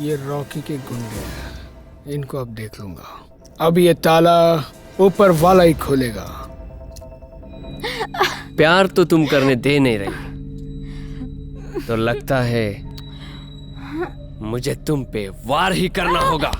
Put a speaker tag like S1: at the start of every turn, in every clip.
S1: ये रॉकी के गुंडे हैं, इनको अब देख लूंगा। अब ये ताला ऊपर वाला ही खोलेगा।
S2: प्यार तो तुम करने दे नहीं रही, तो लगता है मुझे तुम पे वार ही करना होगा।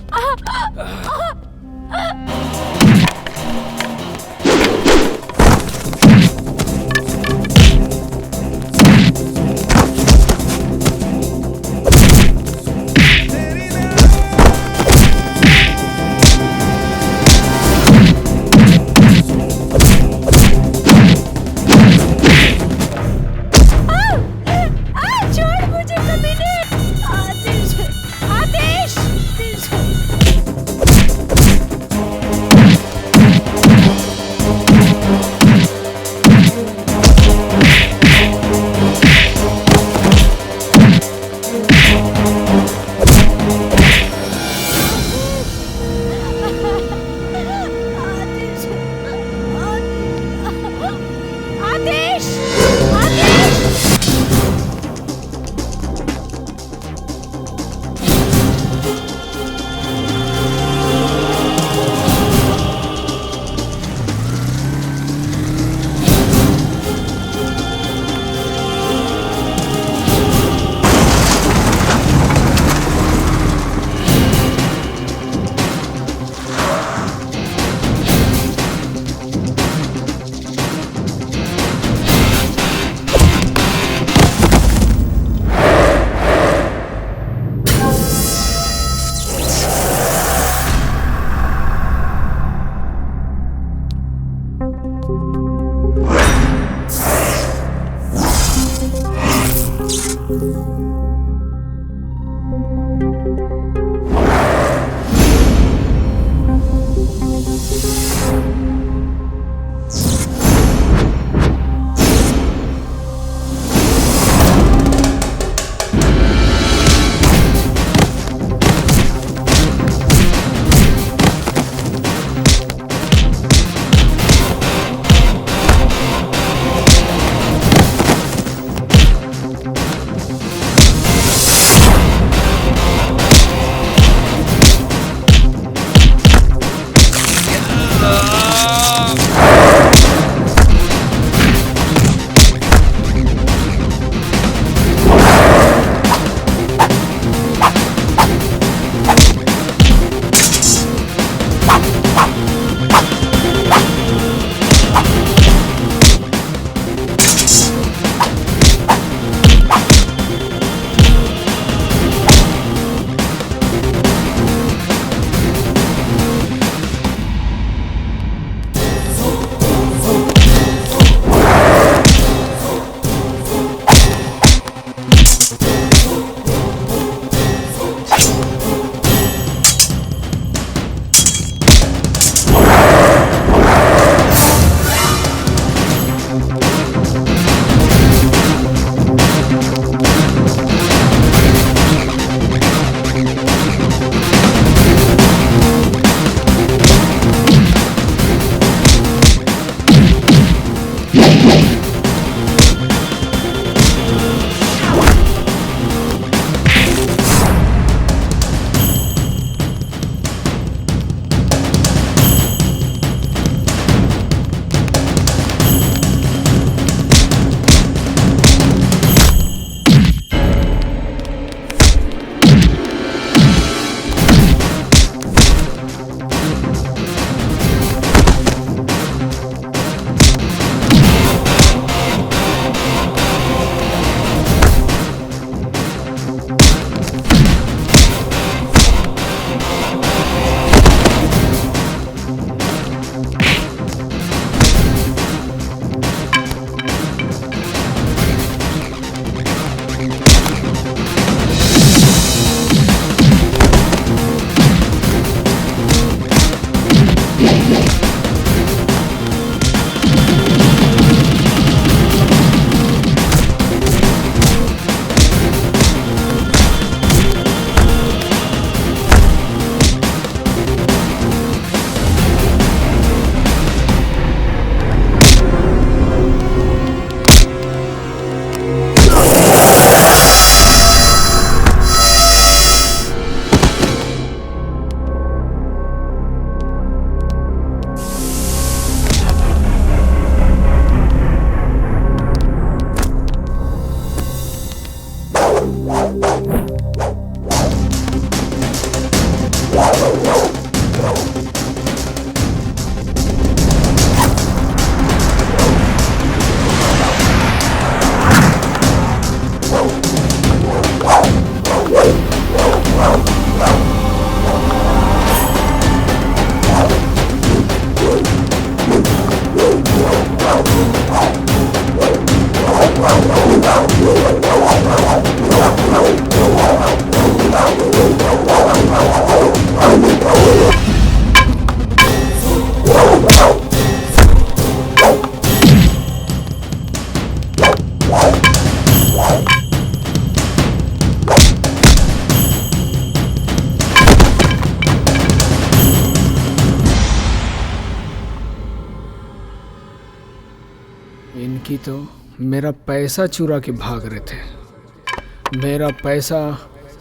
S1: इनकी तो मेरा पैसा चुरा के भाग रहे थे। मेरा पैसा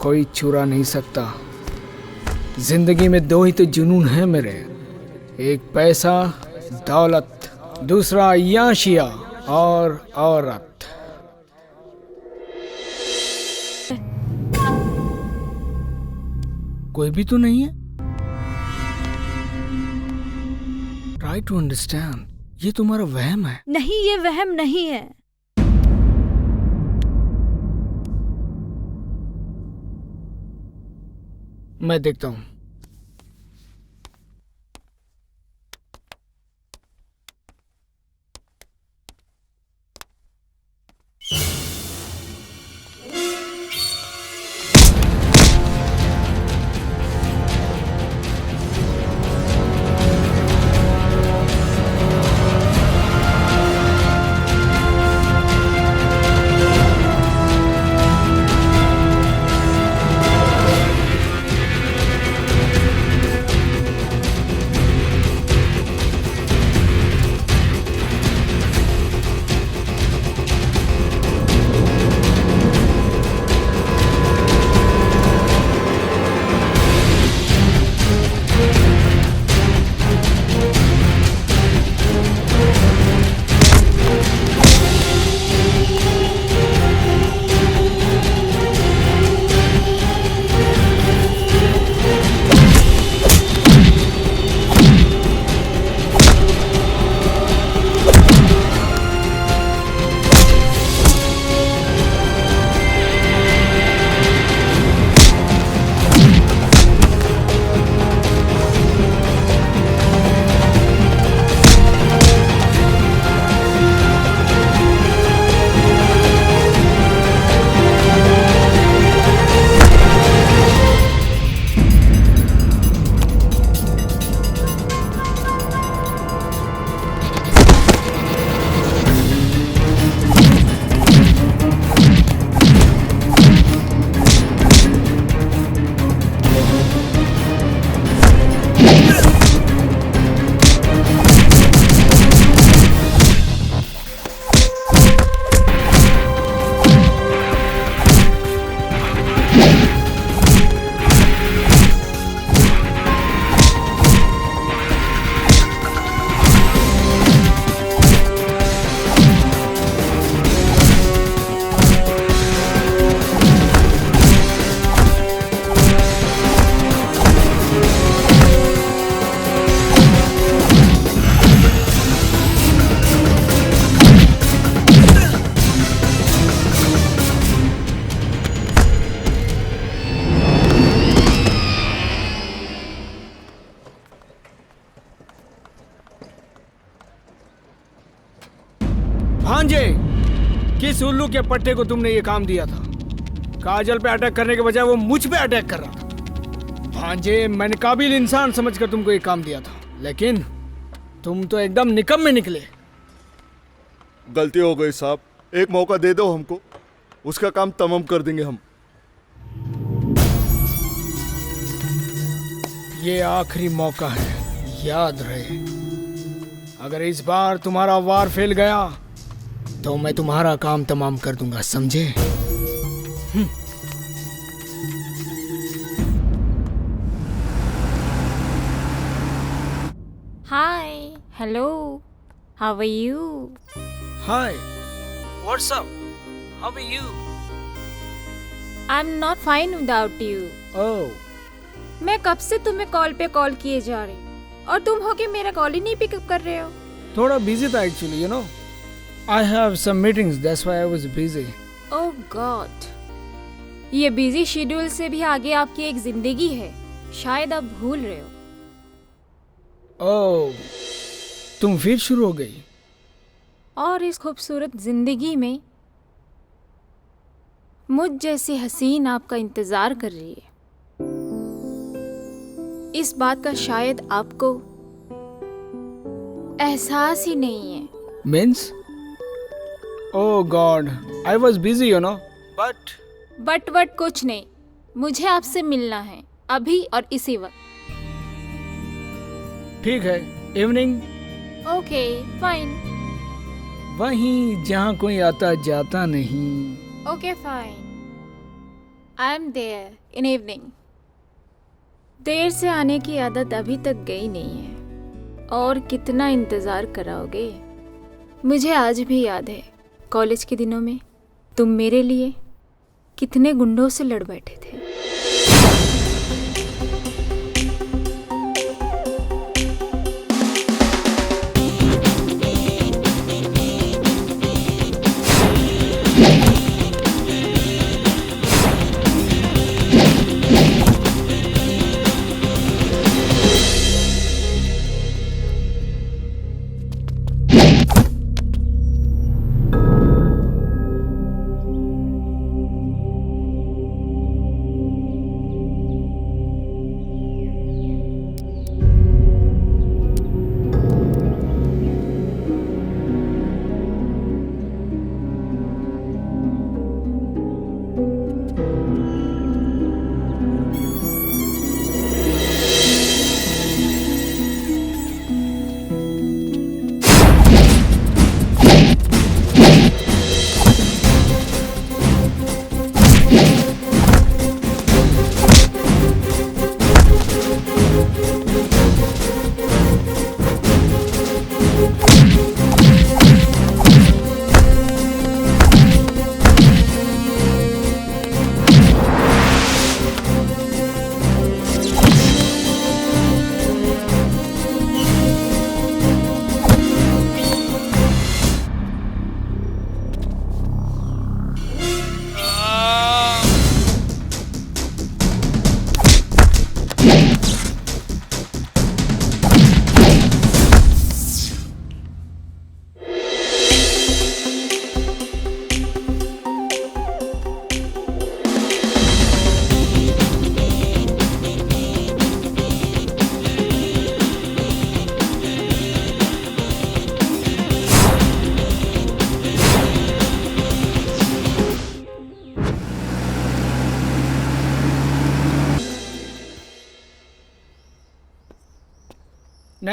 S1: कोई चुरा नहीं सकता। जिंदगी में दो ही तो जुनून है मेरे, एक पैसा दौलत, दूसरा याशिया और औरत। कोई भी तो नहीं है। ट्राई टू अंडरस्टैंड, ये तुम्हारा वहम है।
S3: नहीं, ये वहम नहीं है।
S1: मैं देखता हूं। भांजे, किस उल्लू के पट्टे को तुमने ये काम दिया था? काजल पे अटैक करने के बजाय वो मुझ पे अटैक कर रहा था। भांजे, मैंने काबिल इंसान समझकर तुमको ये काम दिया था, लेकिन तुम तो एकदम निकम्मे निकले।
S4: गलती हो गई साहब, एक मौका दे दो हमको, उसका काम तमाम कर देंगे हम।
S1: ये आखिरी मौका है, याद रहे। अगर इस बार तुम्हारा वार फेल गया तो मैं तुम्हारा काम तमाम कर दूंगा, समझे?
S3: Hi, hello, how are you?
S1: Hi, what's up, how are you?
S3: I am not fine without you.
S1: Oh,
S3: मैं कब से तुम्हें कॉल पे कॉल किए जा रही और तुम हो के मेरा कॉल ही नहीं पिकअप कर रहे हो।
S1: थोड़ा बिजी था actually, you know. I have some meetings, that's why I was busy.
S3: Oh God, ये बिजी शेड्यूल से भी आगे आपकी एक जिंदगी है, शायद आप भूल रहे हो।
S1: ओह, तुम फिर शुरू हो गई।
S3: और इस खूबसूरत जिंदगी में मुझ जैसी हसीन आपका इंतजार कर रही है। इस बात का शायद आपको एहसास ही नहीं है।
S1: Means? Oh God, I was busy you know.
S3: But कुछ नहीं, मुझे आपसे मिलना है अभी और इसी वक्त।
S1: ठीक है, इवनिंग
S3: ओके फाइन।
S1: वहीं जहाँ कोई आता जाता नहीं।
S3: Okay fine, I am there in evening. देर से आने की आदत अभी तक गई नहीं है, और कितना इंतज़ार कराओगे। मुझे आज भी याद है कॉलेज के दिनों में तुम मेरे लिए कितने गुंडों से लड़ बैठे थे।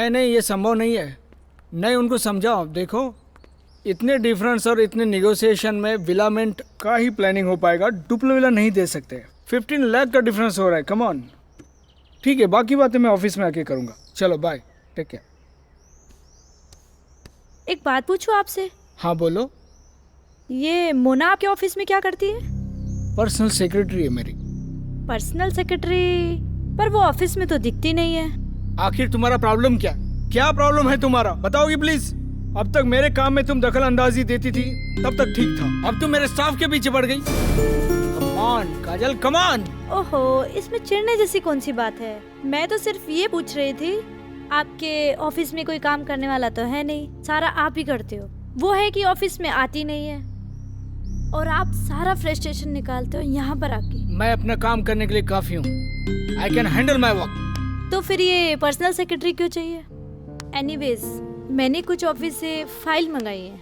S1: नहीं, ये संभव नहीं है। नहीं, उनको समझाओ। देखो, इतने डिफरेंस और इतने निगोशिएशन में विलामेंट का ही प्लानिंग हो पाएगा। डुप्लो विला नहीं दे सकते। 15 लाख का डिफरेंस हो रहा है। Come on. ठीक है, बाकी बातें मैं ऑफिस में आके करूँगा। चलो बाय, टेक केयर।
S5: एक बात पूछूं आपसे?
S1: हाँ बोलो।
S5: ये मोना आपके ऑफिस में क्या करती है?
S1: पर्सनल सेक्रेटरी है मेरी।
S5: Personal secretary? पर वो ऑफिस में तो दिखती नहीं है।
S1: आखिर तुम्हारा प्रॉब्लम क्या प्रॉब्लम है तुम्हारा? बताओगी प्लीज। अब तक मेरे काम में तुम दखल अंदाजी देती थी, तब तक ठीक था। अब तुम मेरे स्टाफ के पीछे पड़ गई। कम ऑन काजल, कम ऑन।
S5: ओहो, इसमें चिढ़ने जैसी कौन सी बात है? मैं तो सिर्फ ये पूछ रही थी, आपके ऑफिस में कोई काम करने वाला तो है नहीं, सारा आप ही करते हो। वो है कि ऑफिस में आती नहीं है और आप सारा फ्रस्ट्रेशन निकालते हो यहाँ पर आके।
S1: मैं अपना काम करने के लिए काफी हूँ। I can handle my work.
S5: तो फिर ये पर्सनल सेक्रेटरी क्यों चाहिए? एनीवेज, मैंने कुछ ऑफिस से फाइल मंगाई है।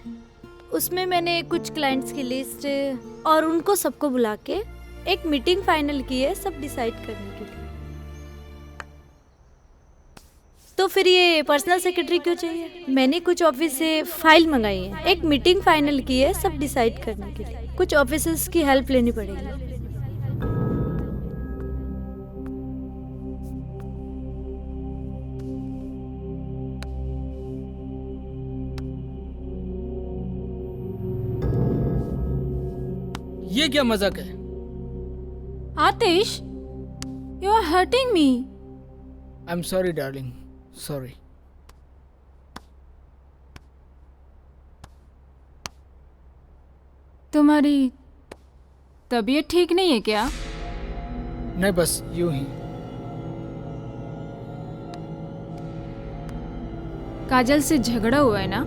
S5: उसमें मैंने कुछ क्लाइंट्स की लिस्ट और उनको सबको बुला के एक मीटिंग फाइनल की है, सब डिसाइड करने के लिए। तो फिर ये पर्सनल सेक्रेटरी क्यों चाहिए? मैंने कुछ ऑफिस से फाइल मंगाई है, एक मीटिंग फाइनल की है, सब डिसाइड करने के लिए। कुछ ऑफिसर्स की हेल्प लेनी पड़ेगी।
S1: ये क्या मजाक है?
S3: Atish, you are hurting me.
S1: I am sorry darling, sorry.
S3: तुम्हारी तबीयत ठीक नहीं है क्या?
S1: नहीं, बस यूं ही।
S3: काजल से झगड़ा हुआ है ना?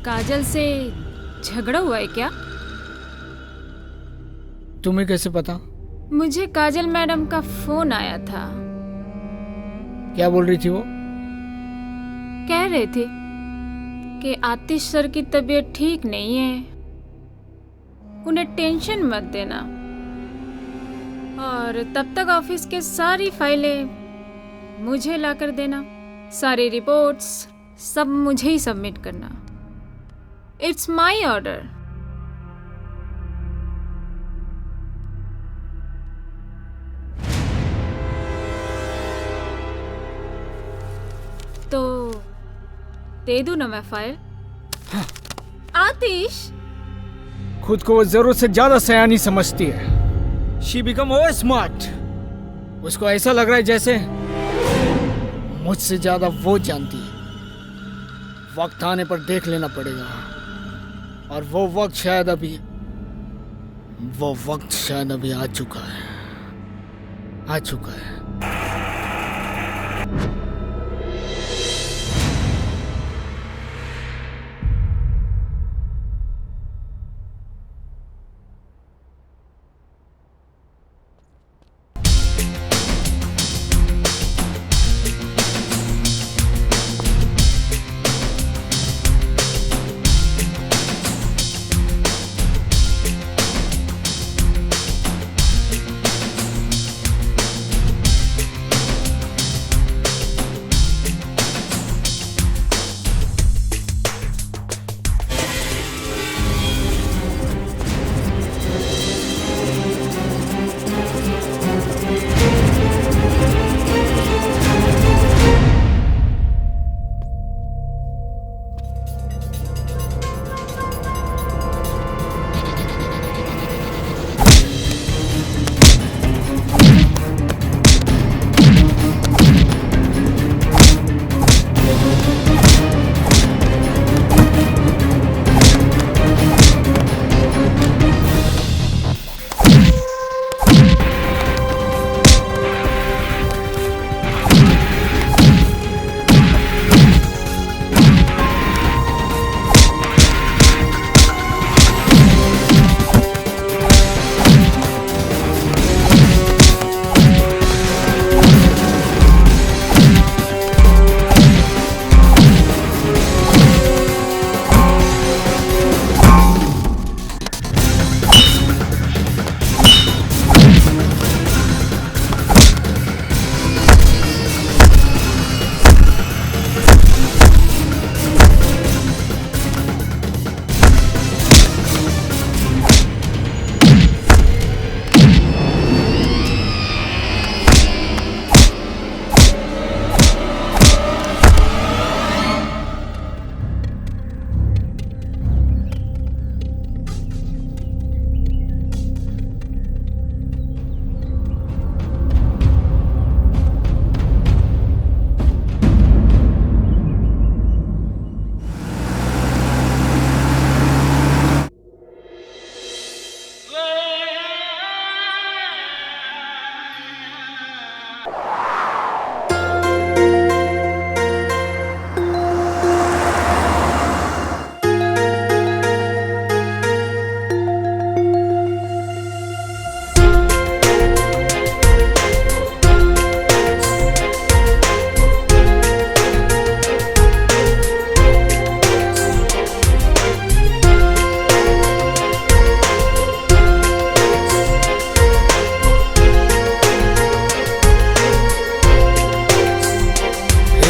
S3: काजल से झगड़ा हुआ है क्या?
S1: तुम्हें कैसे पता?
S3: मुझे काजल मैडम का फोन आया था।
S1: क्या बोल रही थी वो?
S3: कह रहे थे कि आतिश सर की तबीयत ठीक नहीं है, उन्हें टेंशन मत देना और तब तक ऑफिस के सारी फाइलें मुझे ला कर देना, सारी रिपोर्ट्स सब मुझे ही सबमिट करना। It's my order. तो दे दूं ना मैं फाइल?
S1: हाँ।
S3: आतिश
S1: खुद को वो जरूरत से ज्यादा सयानी समझती है। She become over smart. उसको ऐसा लग रहा है जैसे मुझसे ज्यादा वो जानती है। वक्त आने पर देख लेना पड़ेगा, और वो वक्त शायद अभी आ चुका है।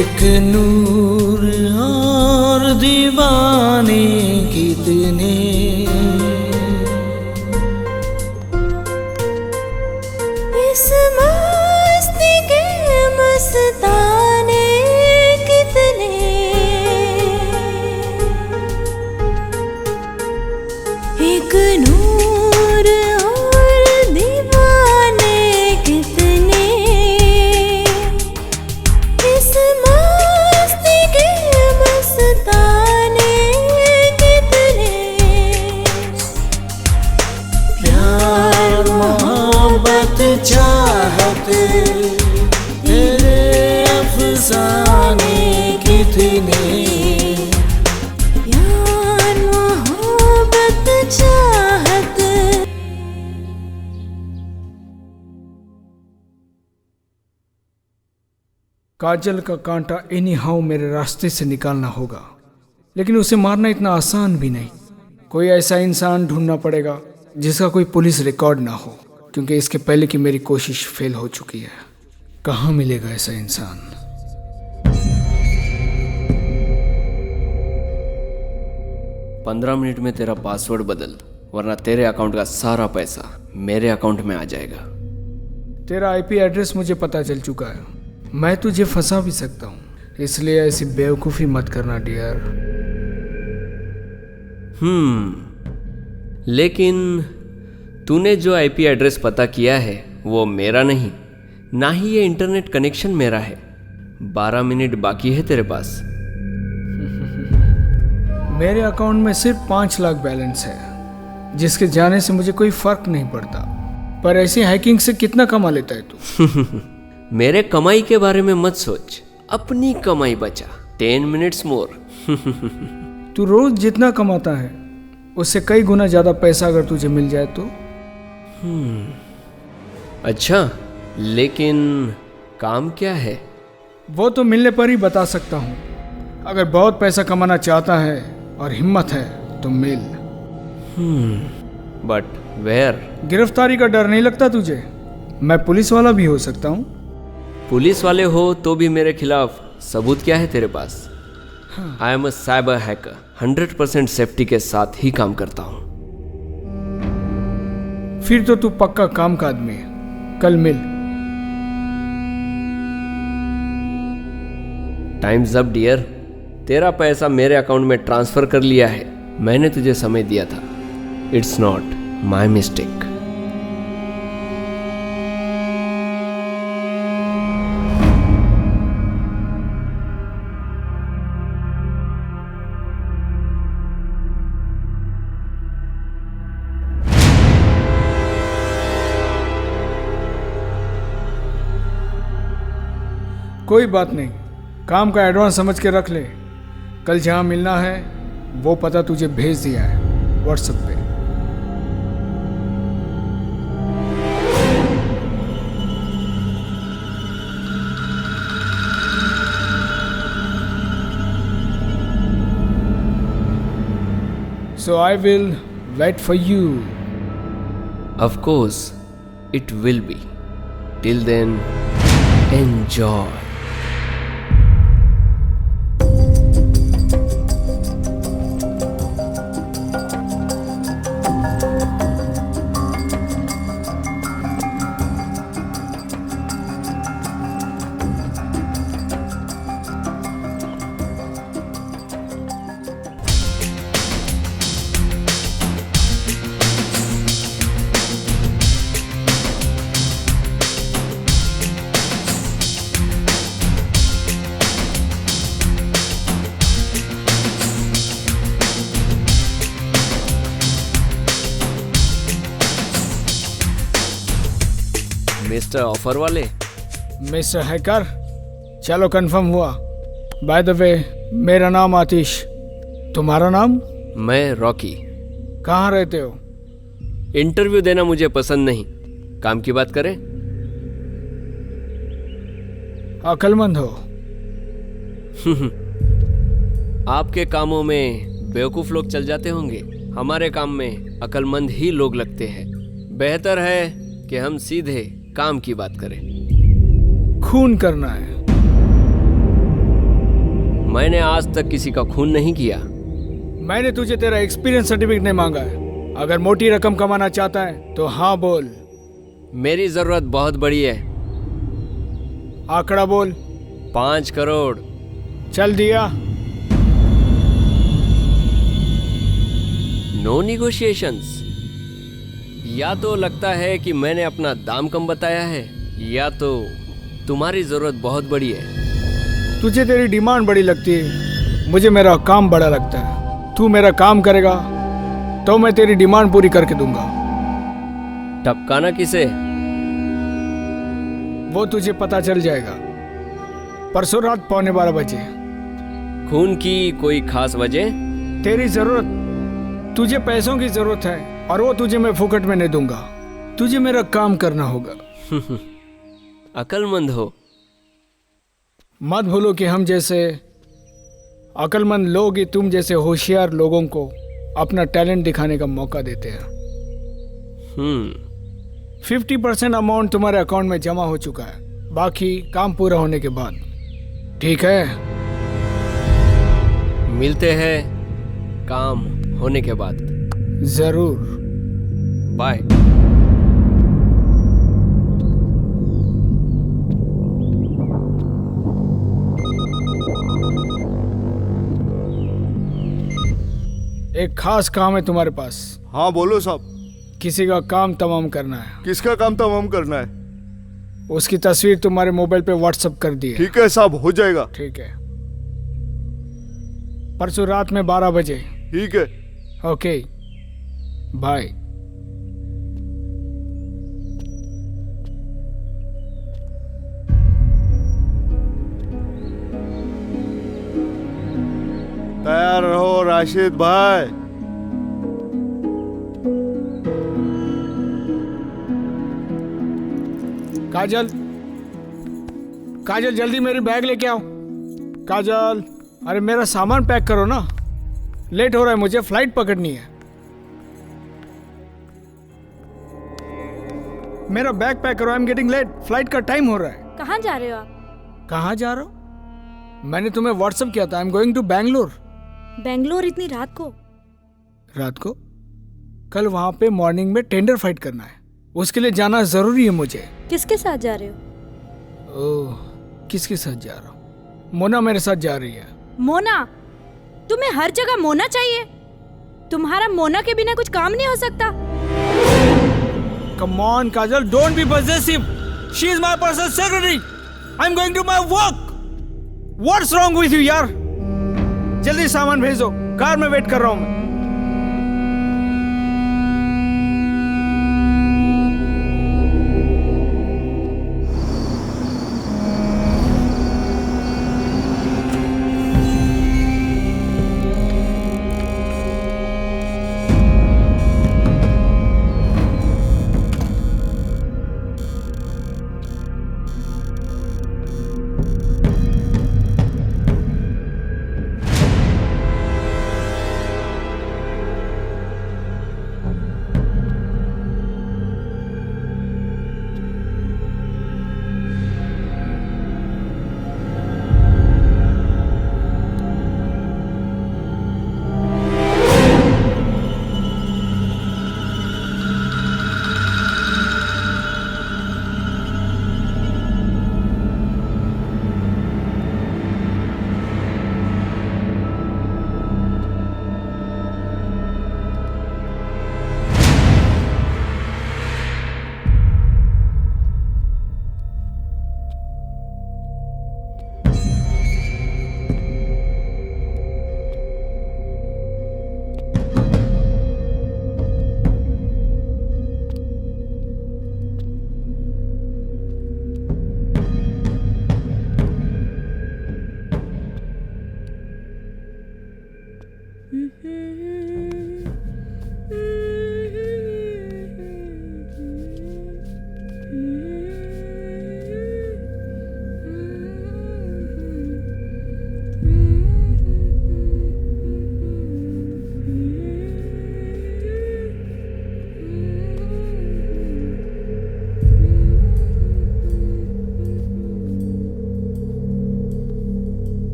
S6: एक नूर और दीवाने कितने,
S5: इस मस्ती के मस्ताने कितने, एक नूर और दीवाने कितने, इस मस्ती के मस्ताने कितने,
S6: प्यार मोहब्बत चाहत तेरे अफसाने कितने,
S5: प्यार
S1: काजल का कांटा एनी हाउ मेरे रास्ते से निकालना होगा, लेकिन उसे मारना इतना आसान भी नहीं। कोई ऐसा इंसान ढूंढना पड़ेगा जिसका कोई पुलिस रिकॉर्ड ना हो, क्योंकि इसके पहले की मेरी कोशिश फेल हो चुकी है। कहाँ मिलेगा ऐसा इंसान?
S2: पंद्रह मिनट में तेरा पासवर्ड बदल, वरना तेरे अकाउंट का सारा पैसा मेरे अकाउंट में आ जाएगा।
S1: तेरा आईपी एड्रेस मुझे पता चल चुका है। मैं तुझे फंसा भी सकता हूँ, इसलिए ऐसी बेवकूफ़ी मत करना डियर।
S2: लेकिन तूने जो आईपी एड्रेस पता किया है वो मेरा नहीं, ना ही ये इंटरनेट कनेक्शन मेरा है। 12 मिनट बाकी है तेरे पास।
S1: मेरे अकाउंट में सिर्फ 5 लाख बैलेंस है, जिसके जाने से मुझे कोई फर्क नहीं पड़ता। पर ऐसी हैकिंग से कितना कमा लेता है तू?
S2: मेरे कमाई के बारे में मत सोच, अपनी कमाई बचा। 10 मिनट्स मोर।
S1: तू रोज जितना कमाता है उससे कई गुना ज्यादा पैसा अगर तुझे मिल जाए तो।
S2: अच्छा, लेकिन काम क्या है?
S1: वो तो मिलने पर ही बता सकता हूँ। अगर बहुत पैसा कमाना चाहता है और हिम्मत है तो मिल।
S2: But where?
S1: गिरफ्तारी का डर नहीं लगता तुझे? मैं पुलिस वाला भी हो सकता हूँ।
S2: पुलिस वाले हो तो भी मेरे खिलाफ सबूत क्या है तेरे पास? I am a cyber hacker, 100% safety के साथ ही काम करता हूँ।
S1: फिर तो तू पक्का काम का आदमी है। कल मिल।
S2: Times up dear. तेरा पैसा मेरे अकाउंट में ट्रांसफर कर लिया है। मैंने तुझे समय दिया था। It's not my mistake.
S1: कोई बात नहीं, काम का एडवांस समझ के रख ले। कल जहाँ मिलना है वो पता तुझे भेज दिया है व्हाट्सएप पे। So I will wait for you.
S2: Of course, it will be. Till then, enjoy. Mister offer वाले।
S1: मिस्टर हैकर, चलो कंफर्म हुआ। बाय द वे, मेरा नाम आतिश। तुम्हारा नाम?
S2: मैं रॉकी।
S1: कहाँ रहते हो?
S2: इंटरव्यू देना मुझे पसंद नहीं, काम की बात करें।
S1: अक्लमंद हो।
S2: आपके कामों में बेवकूफ लोग चल जाते होंगे, हमारे काम में अक्लमंद ही लोग लगते हैं। बेहतर है कि हम सीधे काम की बात करें।
S1: खून करना है?
S2: मैंने आज तक किसी का खून नहीं किया।
S1: मैंने तुझे तेरा एक्सपीरियंस सर्टिफिकेट नहीं मांगा है। अगर मोटी रकम कमाना चाहता है तो हाँ बोल।
S2: मेरी जरूरत बहुत बड़ी है।
S1: आंकड़ा बोल।
S2: 5 करोड़।
S1: चल दिया।
S2: No negotiations. या तो लगता है कि मैंने अपना दाम कम बताया है, या तो तुम्हारी जरूरत बहुत बड़ी है।
S1: तुझे तेरी डिमांड बड़ी लगती है, मुझे मेरा काम बड़ा लगता है। तू मेरा काम करेगा तो मैं तेरी डिमांड पूरी करके दूंगा।
S2: टपकाना किसे?
S1: वो तुझे पता चल जाएगा परसों रात 11:15 बजे।
S2: खून की कोई खास वजह?
S1: तेरी जरूरत, तुझे पैसों की जरूरत है और वो तुझे मैं फुकट में नहीं दूंगा। तुझे मेरा काम करना होगा।
S2: अक्लमंद हो।
S1: मत भूलो कि हम जैसे अक्लमंद लोग ही तुम जैसे होशियार लोगों को अपना टैलेंट दिखाने का मौका देते हैं। 50% अमाउंट तुम्हारे अकाउंट में जमा हो चुका है, बाकी काम पूरा होने के बाद। ठीक है?
S2: मिलते हैं काम होने के बाद।
S1: जरूर।
S2: बाय।
S1: एक खास काम है तुम्हारे पास।
S4: हाँ बोलो साहब।
S1: किसी का काम तमाम करना है।
S4: किसका काम तमाम करना है?
S1: उसकी तस्वीर तुम्हारे मोबाइल पे व्हाट्सएप कर दी है।
S4: ठीक है साहब, हो जाएगा।
S1: ठीक है, परसों रात में 12 बजे।
S4: ठीक है।
S1: Okay, bye.
S4: तैयार रहो राशिद भाई।
S1: काजल, काजल जल्दी मेरी बैग लेके आओ। काजल, अरे मेरा सामान पैक करो ना, लेट हो रहा है, मुझे फ्लाइट पकड़नी है। मेरा बैग पैक करो, I am getting late, flight का टाइम हो रहा है।
S5: कहाँ जा रहे हो आप?
S1: कहाँ जा रहा हो? मैंने तुम्हें व्हाट्सएप किया था, I am going to Bangalore.
S5: Bangalore इतनी रात को?
S1: रात को? कल वहां पे मॉर्निंग में टेंडर फाइट करना है, उसके लिए जाना जरूरी है मुझे।
S5: किसके साथ जा रहे हो?
S1: ओह, किसके साथ जा रहा हूँ? मोना मेरे साथ जा रही है।
S5: मोना? तुम्हें हर जगह मोना चाहिए? तुम्हारा मोना के बिना कुछ काम नहीं हो सकता।
S1: Come on Kajal, don't be possessive, she is my personal secretary, I am going to my work. What's wrong with you यार? जल्दी सामान भेजो, कार में वेट कर रहा हूँ मैं।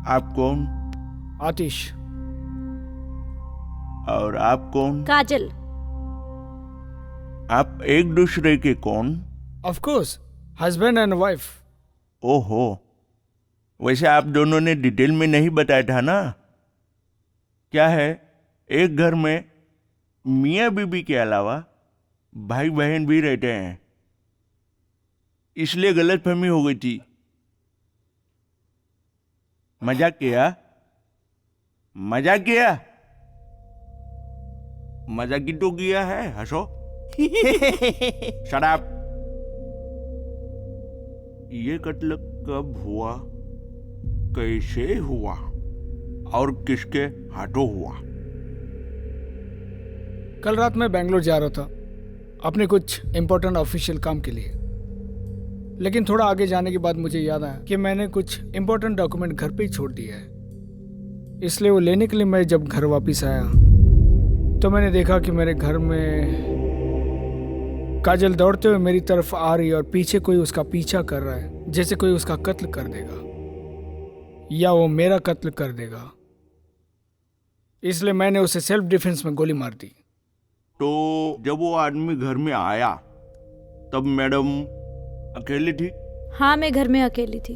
S7: आप कौन?
S1: आतिश।
S7: और आप कौन?
S5: काजल।
S7: आप एक दूसरे के कौन?
S1: Of course, husband and wife.
S7: ओहो, वैसे आप दोनों ने डिटेल में नहीं बताया था ना? क्या है, एक घर में मियाँ बीबी के अलावा भाई बहन भी रहते हैं, इसलिए गलतफहमी हो गई थी। मजाक किया, मजाक किया, मजाक ही तो किया है, हंसो। शराब। ये कत्ल कब हुआ, कैसे हुआ और किसके हाथों हुआ?
S1: कल रात मैं बेंगलोर जा रहा था अपने कुछ इम्पोर्टेंट ऑफिशियल काम के लिए, लेकिन थोड़ा आगे जाने के बाद मुझे याद आया कि मैंने कुछ इम्पोर्टेंट डॉक्यूमेंट घर पे ही छोड़ दिया है। इसलिए वो लेने के लिए मैं जब घर वापस आया तो मैंने देखा कि मेरे घर में काजल दौड़ते हुए मेरी तरफ आ रही है और पीछे कोई उसका पीछा कर रहा है, जैसे कोई उसका कत्ल कर देगा या वो मेरा कत्ल कर देगा। इसलिए मैंने उसे सेल्फ डिफेंस में गोली मार दी।
S7: तो जब वो आदमी घर में आया तब मैडम अकेली थी?
S5: हाँ, मैं घर में अकेली थी,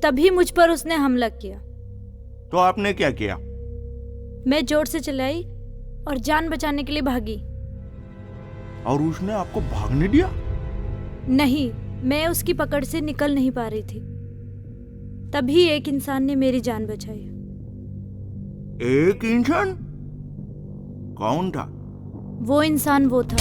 S5: तभी मुझ पर उसने हमला किया।
S7: तो आपने क्या किया?
S5: मैं जोर से चिल्लाई और जान बचाने के लिए भागी।
S7: और उसने आपको भागने दिया?
S5: नहीं, मैं उसकी पकड़ से निकल नहीं पा रही थी, तभी एक इंसान ने मेरी जान बचाई।
S7: एक इंसान? कौन था?
S5: वो इंसान वो था।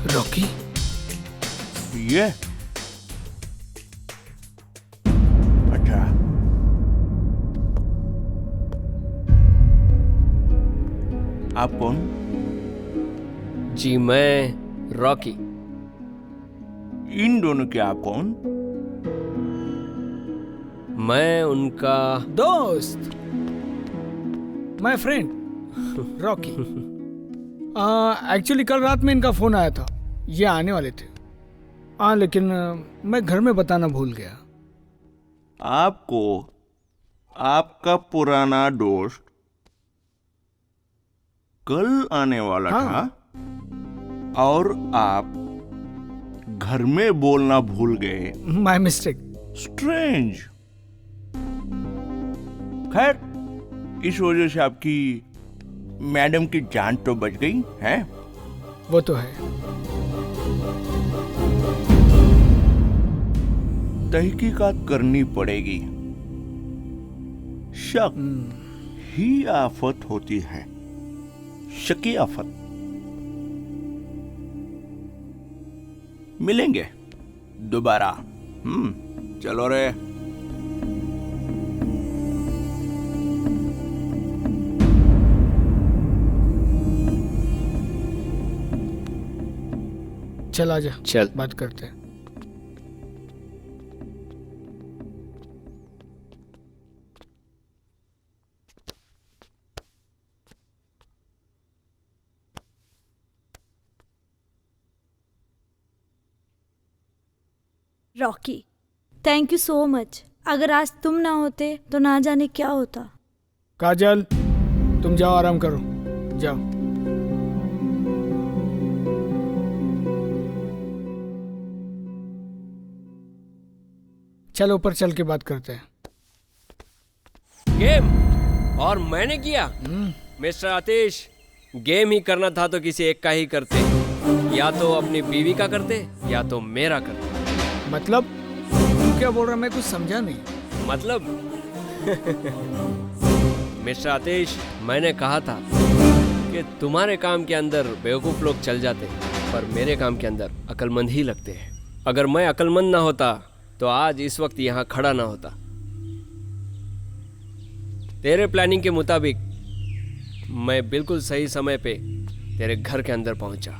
S1: रॉकी?
S7: ये? अच्छा। आप कौन?
S2: जी मैं रॉकी।
S7: इन दोनों के आप कौन?
S2: मैं उनका
S1: दोस्त, माय फ्रेंड रॉकी। एक्चुअली कल रात में इनका फोन आया था, ये आने वाले थे। लेकिन मैं घर में बताना भूल गया।
S7: आपको आपका पुराना दोस्त कल आने वाला था और आप घर में बोलना भूल गए।
S1: My mistake.
S7: स्ट्रेंज। खैर, इस वजह से आपकी मैडम की जान तो बच गई है।
S1: वो तो है।
S7: तहकीकात करनी पड़ेगी। शक ही आफत होती है, शकी आफत। मिलेंगे दोबारा। चलो रे।
S1: चल आजा,
S2: चल।
S1: बात करते हैं।
S5: Rocky, thank you so much. अगर आज तुम ना होते तो ना जाने क्या होता।
S1: काजल, तुम जाओ, आराम करो, जाओ। चल ऊपर चल के बात करते हैं।
S2: गेम? और मैंने किया? मिस्टर आतिश, गेम ही करना था तो किसी एक का ही करते, या तो अपनी बीवी का करते या तो मेरा करते।
S1: मतलब तू क्या बोल रहा? मैं कुछ समझा नहीं।
S2: मतलब मिस्टर आतिश, मैंने कहा था कि तुम्हारे काम के अंदर बेवकूफ लोग चल जाते, पर मेरे काम के अंदर अक्लमंद ही लगते हैं। अगर मैं अक्लमंद ना होता तो आज इस वक्त यहाँ खड़ा ना होता। तेरे प्लानिंग के मुताबिक मैं बिल्कुल सही समय पे तेरे घर के अंदर पहुंचा।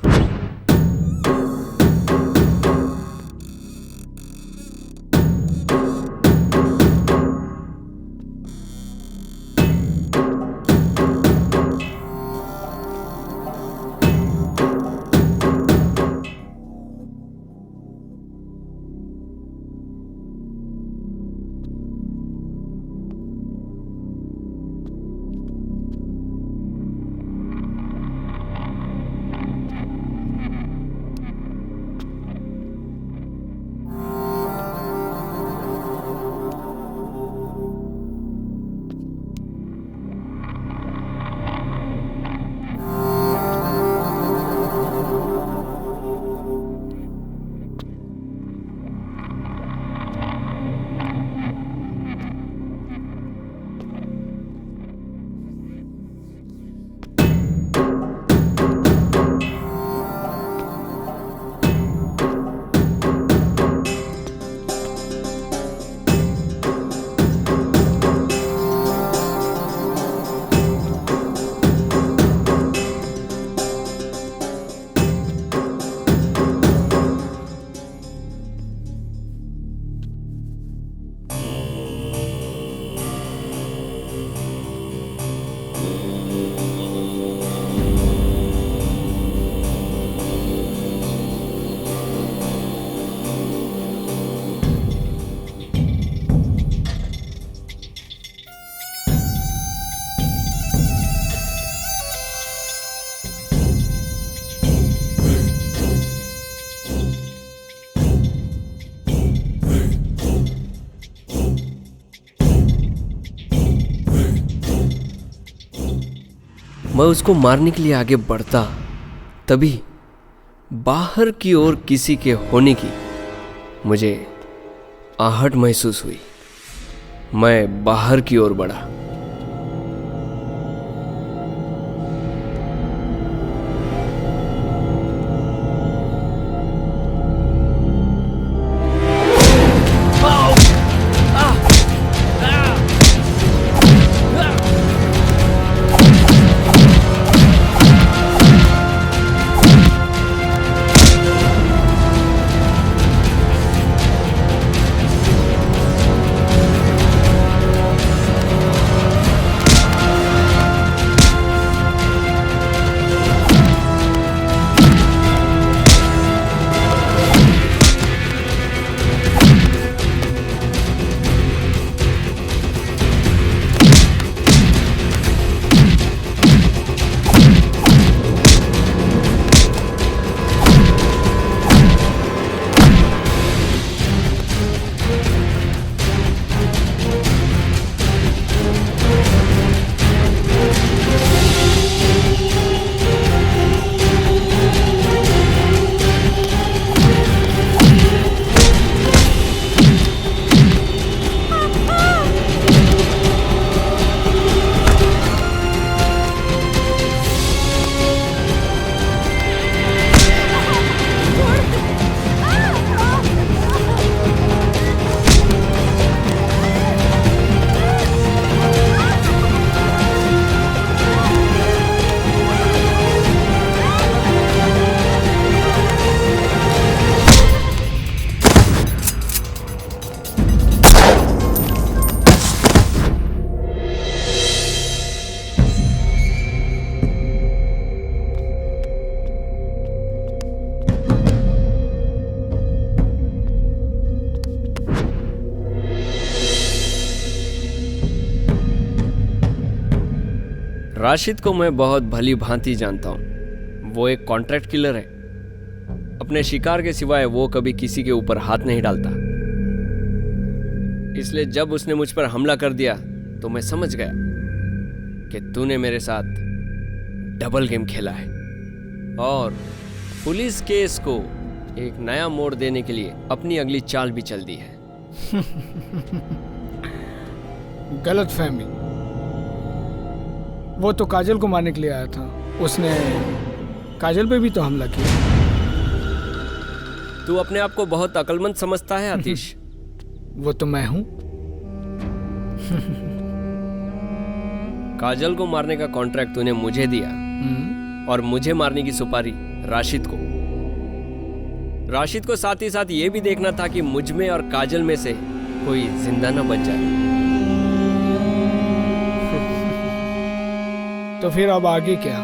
S2: मैं उसको मारने के लिए आगे बढ़ता, तभी बाहर की ओर किसी के होने की मुझे आहट महसूस हुई। मैं बाहर की ओर बढ़ा। राशिद को मैं बहुत भली भांति जानता हूँ। वो एक कॉन्ट्रैक्ट किलर है। अपने शिकार के सिवाय वो कभी किसी के ऊपर हाथ नहीं डालता। इसलिए जब उसने मुझ पर हमला कर दिया तो मैं समझ गया कि तूने मेरे साथ डबल गेम खेला है और पुलिस केस को एक नया मोड़ देने के लिए अपनी अगली चाल भी चल दी है।
S1: गलत फहमी। वो तो काजल को मारने के लिए आया था। उसने काजल पे भी तो हमला किया।
S2: तू अपने आप को बहुत अक्लमंद समझता है आतिश।
S1: वो तो मैं हूं।
S2: काजल को मारने का कॉन्ट्रैक्ट तूने मुझे दिया और मुझे मारने की सुपारी राशिद को। राशिद को साथ ही साथ ये भी देखना था कि मुझ में और काजल में से कोई जिंदा न बच जाए।
S1: तो फिर अब आगे क्या?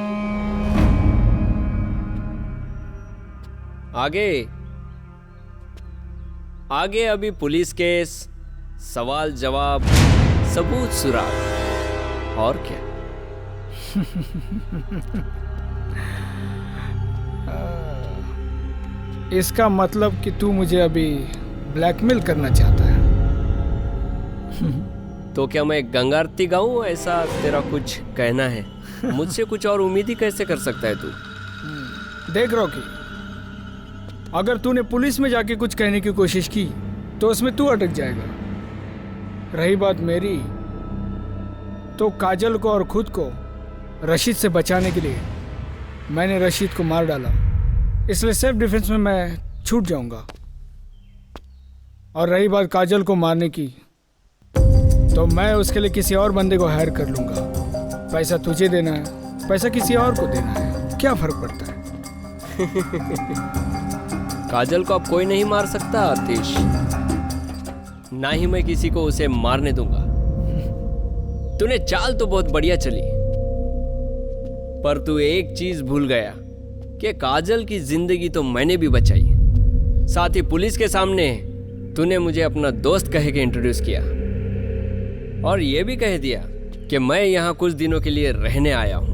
S2: आगे अभी पुलिस केस, सवाल जवाब, सबूत सुराग और क्या।
S1: इसका मतलब कि तू मुझे अभी ब्लैकमेल करना चाहता है।
S2: तो क्या मैं गंगा आरती गाऊं, ऐसा तेरा कुछ कहना है? मुझसे कुछ और उम्मीद ही कैसे कर सकता है तू?
S1: देख रॉकी, अगर तूने पुलिस में जाके कुछ कहने की कोशिश की तो उसमें तू अटक जाएगा। रही बात मेरी, तो काजल को और खुद को रशीद से बचाने के लिए मैंने रशीद को मार डाला। इसलिए सेल्फ डिफेंस में मैं छूट जाऊंगा। और रही बात काजल को मारने की, तो मैं उसके लिए किसी और बंदे को हायर कर लूंगा। पैसा तुझे देना है, पैसा किसी और को देना है, क्या फर्क पड़ता है?
S2: काजल को अब कोई नहीं मार सकता आतिश। ना ही मैं किसी को उसे मारने दूंगा। तूने चाल तो बहुत बढ़िया चली, पर तू एक चीज भूल गया कि काजल की जिंदगी तो मैंने भी बचाई। साथ ही पुलिस के सामने तूने मुझे अपना दोस्त कह के इंट्रोड्यूस किया और यह भी कह दिया कि मैं यहां कुछ दिनों के लिए रहने आया हूं।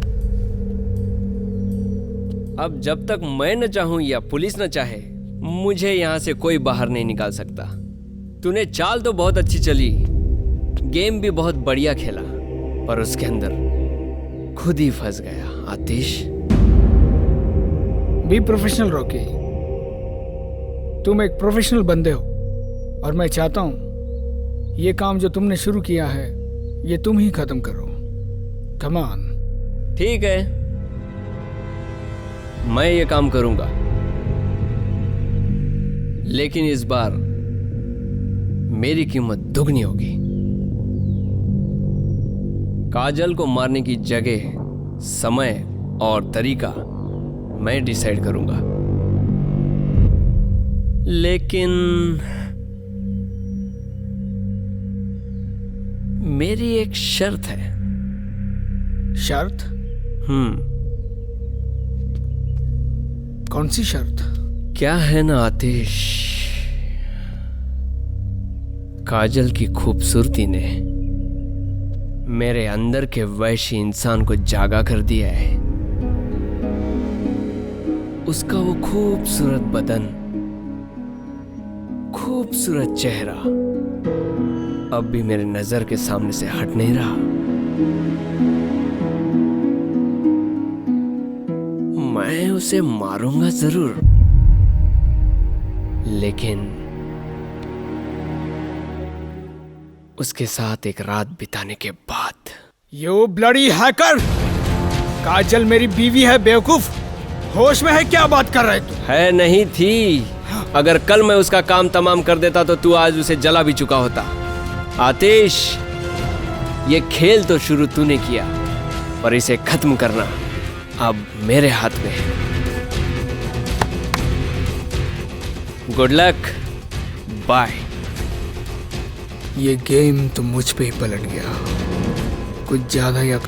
S2: अब जब तक मैं न चाहूं या पुलिस न चाहे, मुझे यहां से कोई बाहर नहीं निकाल सकता। तूने चाल तो बहुत अच्छी चली, गेम भी बहुत बढ़िया खेला, पर उसके अंदर खुद ही फंस गया आतिश।
S1: Be professional Rocky. तुम एक प्रोफेशनल बंदे हो और मैं चाहता हूं ये काम जो तुमने शुरू किया है ये तुम ही खत्म करो। Come on.
S2: ठीक है, मैं ये काम करूंगा, लेकिन इस बार मेरी कीमत दुगनी होगी। काजल को मारने की जगह, समय और तरीका मैं डिसाइड करूंगा, लेकिन मेरी एक शर्त है।
S1: शर्त? कौन सी शर्त?
S2: क्या है ना आतिश, काजल की खूबसूरती ने मेरे अंदर के वैश्य इंसान को जागा कर दिया है। उसका वो खूबसूरत बदन, खूबसूरत चेहरा अब भी मेरे नजर के सामने से हट नहीं रहा। मैं उसे मारूंगा जरूर, लेकिन उसके साथ एक रात बिताने के बाद।
S1: यो ब्लडी हैकर! काजल मेरी बीवी है बेवकूफ। होश में है? क्या बात कर रहे तू?
S2: है नहीं थी। अगर कल मैं उसका काम तमाम कर देता तो तू आज उसे जला भी चुका होता। आतिश, ये खेल तो शुरू तूने किया, पर इसे खत्म करना अब मेरे हाथ में है। Good luck, bye.
S1: ये गेम तो मुझ पे ही पलट गया, कुछ ज्यादा या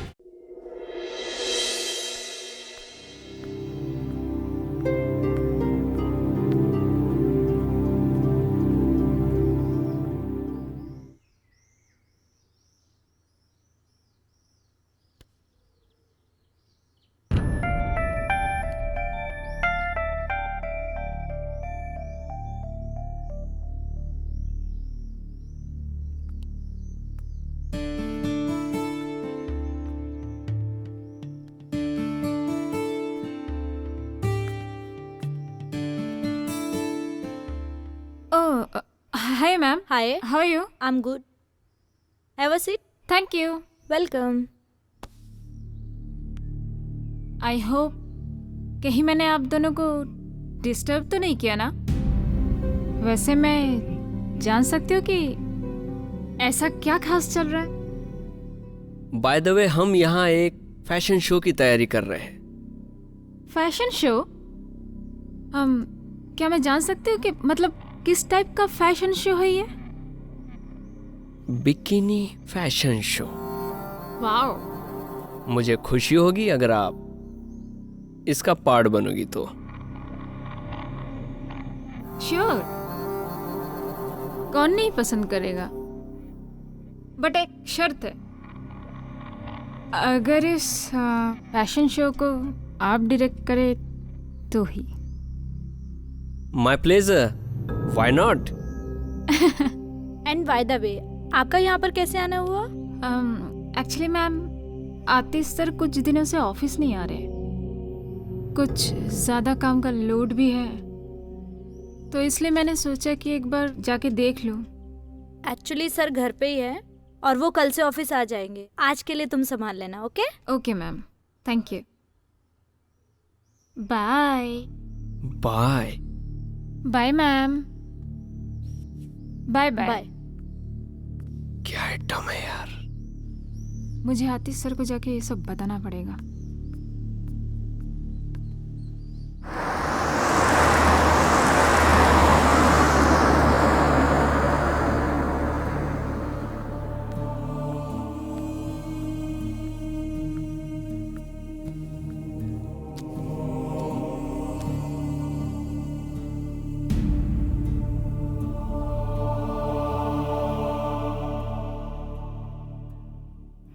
S3: Hi, ma'am.
S5: Hi.
S3: How are you?
S5: I'm good. Have a seat.
S3: Thank you.
S5: Welcome.
S3: I hope कहीं मैंने आप दोनों को डिस्टर्ब तो नहीं किया ना? वैसे मैं जान सकती हूँ कि ऐसा क्या खास चल रहा है?
S2: बाय द वे, हम यहाँ एक फैशन शो की तैयारी कर रहे हैं।
S3: Fashion show? क्या मैं जान सकती हूँ कि मतलब किस टाइप का फैशन शो है ये?
S2: Bikini fashion show.
S3: वाओ!
S2: मुझे खुशी होगी अगर आप इसका पार्ट बनोगी तो।
S3: श्योर, कौन नहीं पसंद करेगा, बट एक शर्त है। अगर इस फैशन शो को आप डायरेक्ट करें तो ही।
S2: My pleasure, why not?
S5: And by the way, आपका यहाँ पर कैसे आना हुआ?
S3: एक्चुअली मैम, आतिश सर कुछ दिनों से ऑफिस नहीं आ रहे, कुछ ज़्यादा काम का लोड भी है, तो इसलिए मैंने सोचा कि एक बार जाके देख लूँ।
S5: एक्चुअली सर घर पे ही है और वो कल से ऑफिस आ जाएंगे। आज के लिए तुम संभाल लेना, okay?
S3: Okay ma'am, thank you. Bye.
S2: Bye.
S3: Bye ma'am. Bye bye.
S5: Bye.
S2: क्या आइटम है यार।
S3: मुझे आतिश सर को जाके ये सब बताना पड़ेगा।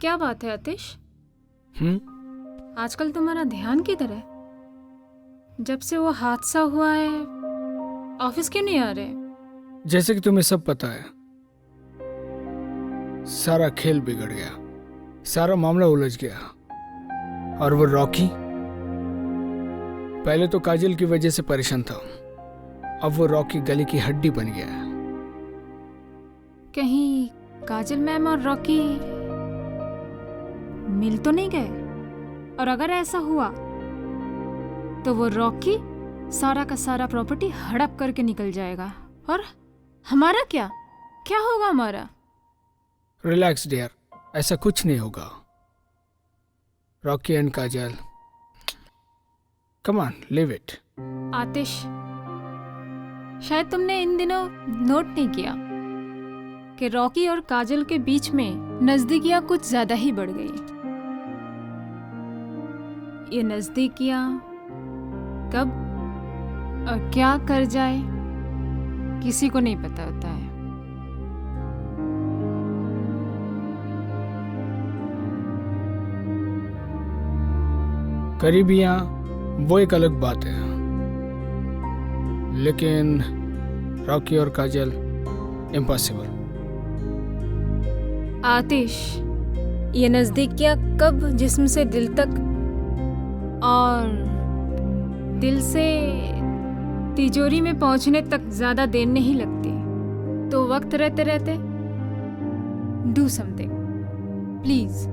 S3: क्या बात है आतिश? आजकल तुम्हारा ध्यान किधर है? जब से वो हादसा हुआ है ऑफिस क्यों नहीं आ रहे?
S1: जैसे कि तुम्हें सब पता है, सारा खेल बिगड़ गया, सारा मामला उलझ गया। और वो रॉकी, पहले तो काजल की वजह से परेशान था, अब वो रॉकी गले की हड्डी बन गया है।
S8: कहीं काजल मैम और रॉकी मिल तो नहीं गए? और अगर ऐसा हुआ तो वो रॉकी सारा का सारा प्रॉपर्टी हड़प करके निकल जाएगा, और हमारा क्या क्या होगा हमारा?
S1: रिलैक्स डियर, ऐसा कुछ नहीं होगा। Rocky and Kajal, come on, leave it.
S8: Atish, शायद तुमने इन दिनों नोट नहीं किया कि रॉकी और काजल के बीच में नजदीकियां कुछ ज्यादा ही बढ़ गई। ये नजदीकियां कब और क्या कर जाए किसी को नहीं पता होता है।
S1: करीबियां वो एक अलग बात है, लेकिन रॉकी और काजल इम्पॉसिबल।
S8: आतिश, ये नजदीकियां कब जिस्म से दिल तक और दिल से तिजोरी में पहुंचने तक ज्यादा देर नहीं लगती। तो वक्त रहते रहते डू समथिंग प्लीज।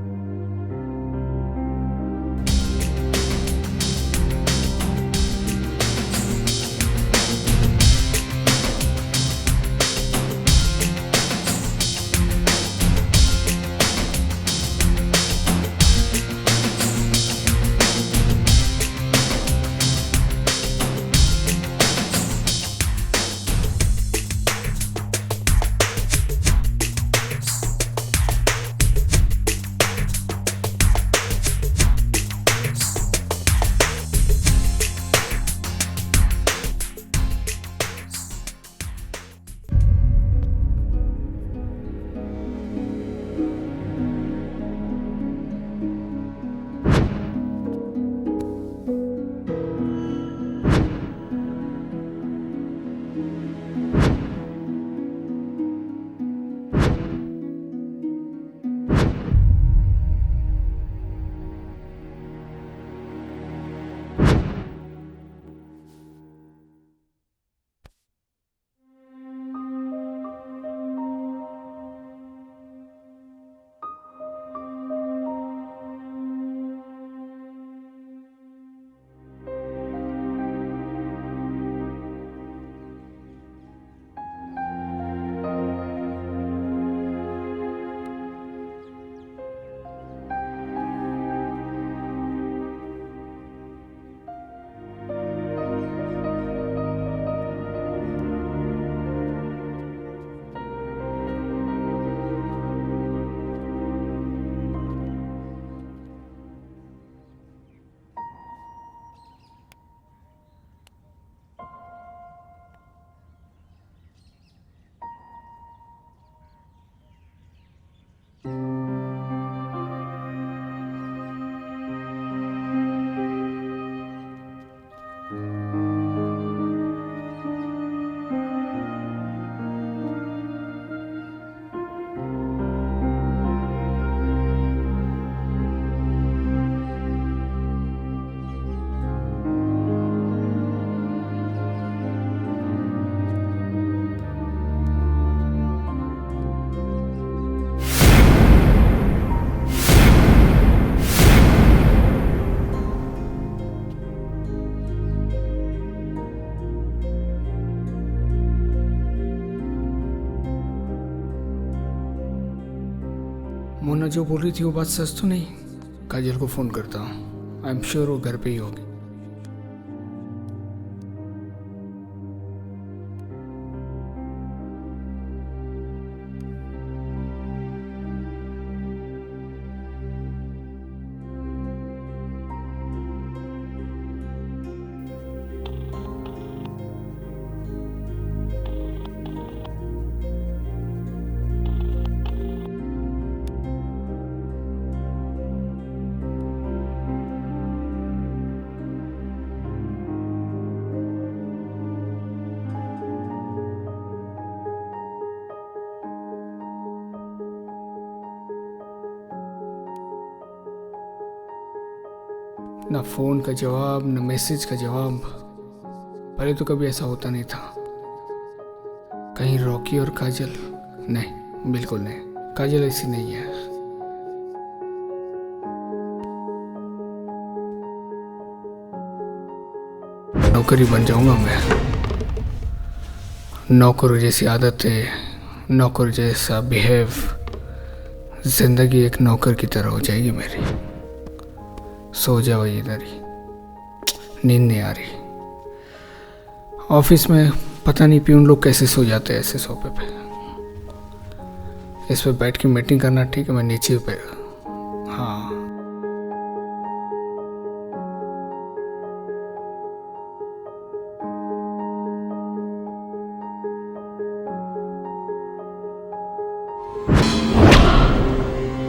S1: मोना जो बोल रही थी वो बात सच तो नहीं? काजल को फोन करता हूँ, आई एम श्योर वो घर पे ही होगी। ना फ़ोन का जवाब, ना मैसेज का जवाब। पहले तो कभी ऐसा होता नहीं था। कहीं रॉकी और काजल? नहीं, बिल्कुल नहीं, काजल ऐसी नहीं है। नौकरी बन जाऊंगा मैं। नौकर जैसी आदतें, नौकर जैसा बिहेव, जिंदगी एक नौकर की तरह हो जाएगी मेरी। सो जाओ इधर ही, नींद नहीं आ रही। ऑफिस में पता नहीं प्यून लोग कैसे सो जाते हैं ऐसे सोफे पे। इस पे बैठ के मीटिंग करना ठीक है, मैं नीचे पे। हाँ,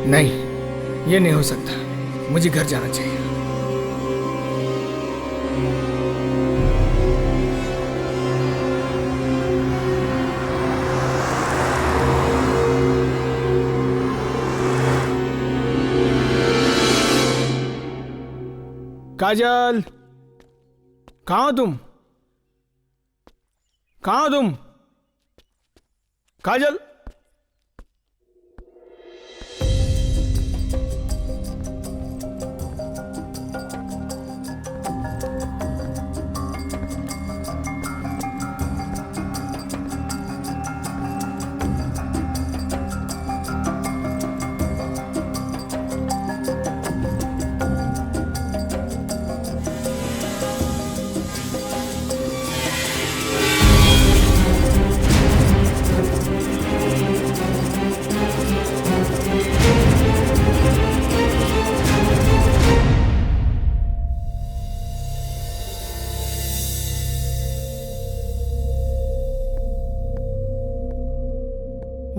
S1: नहीं, ये नहीं हो सकता। मुझे घर जाना चाहिए। काजल, कहाँ हो तुम? कहाँ हो तुम? काजल,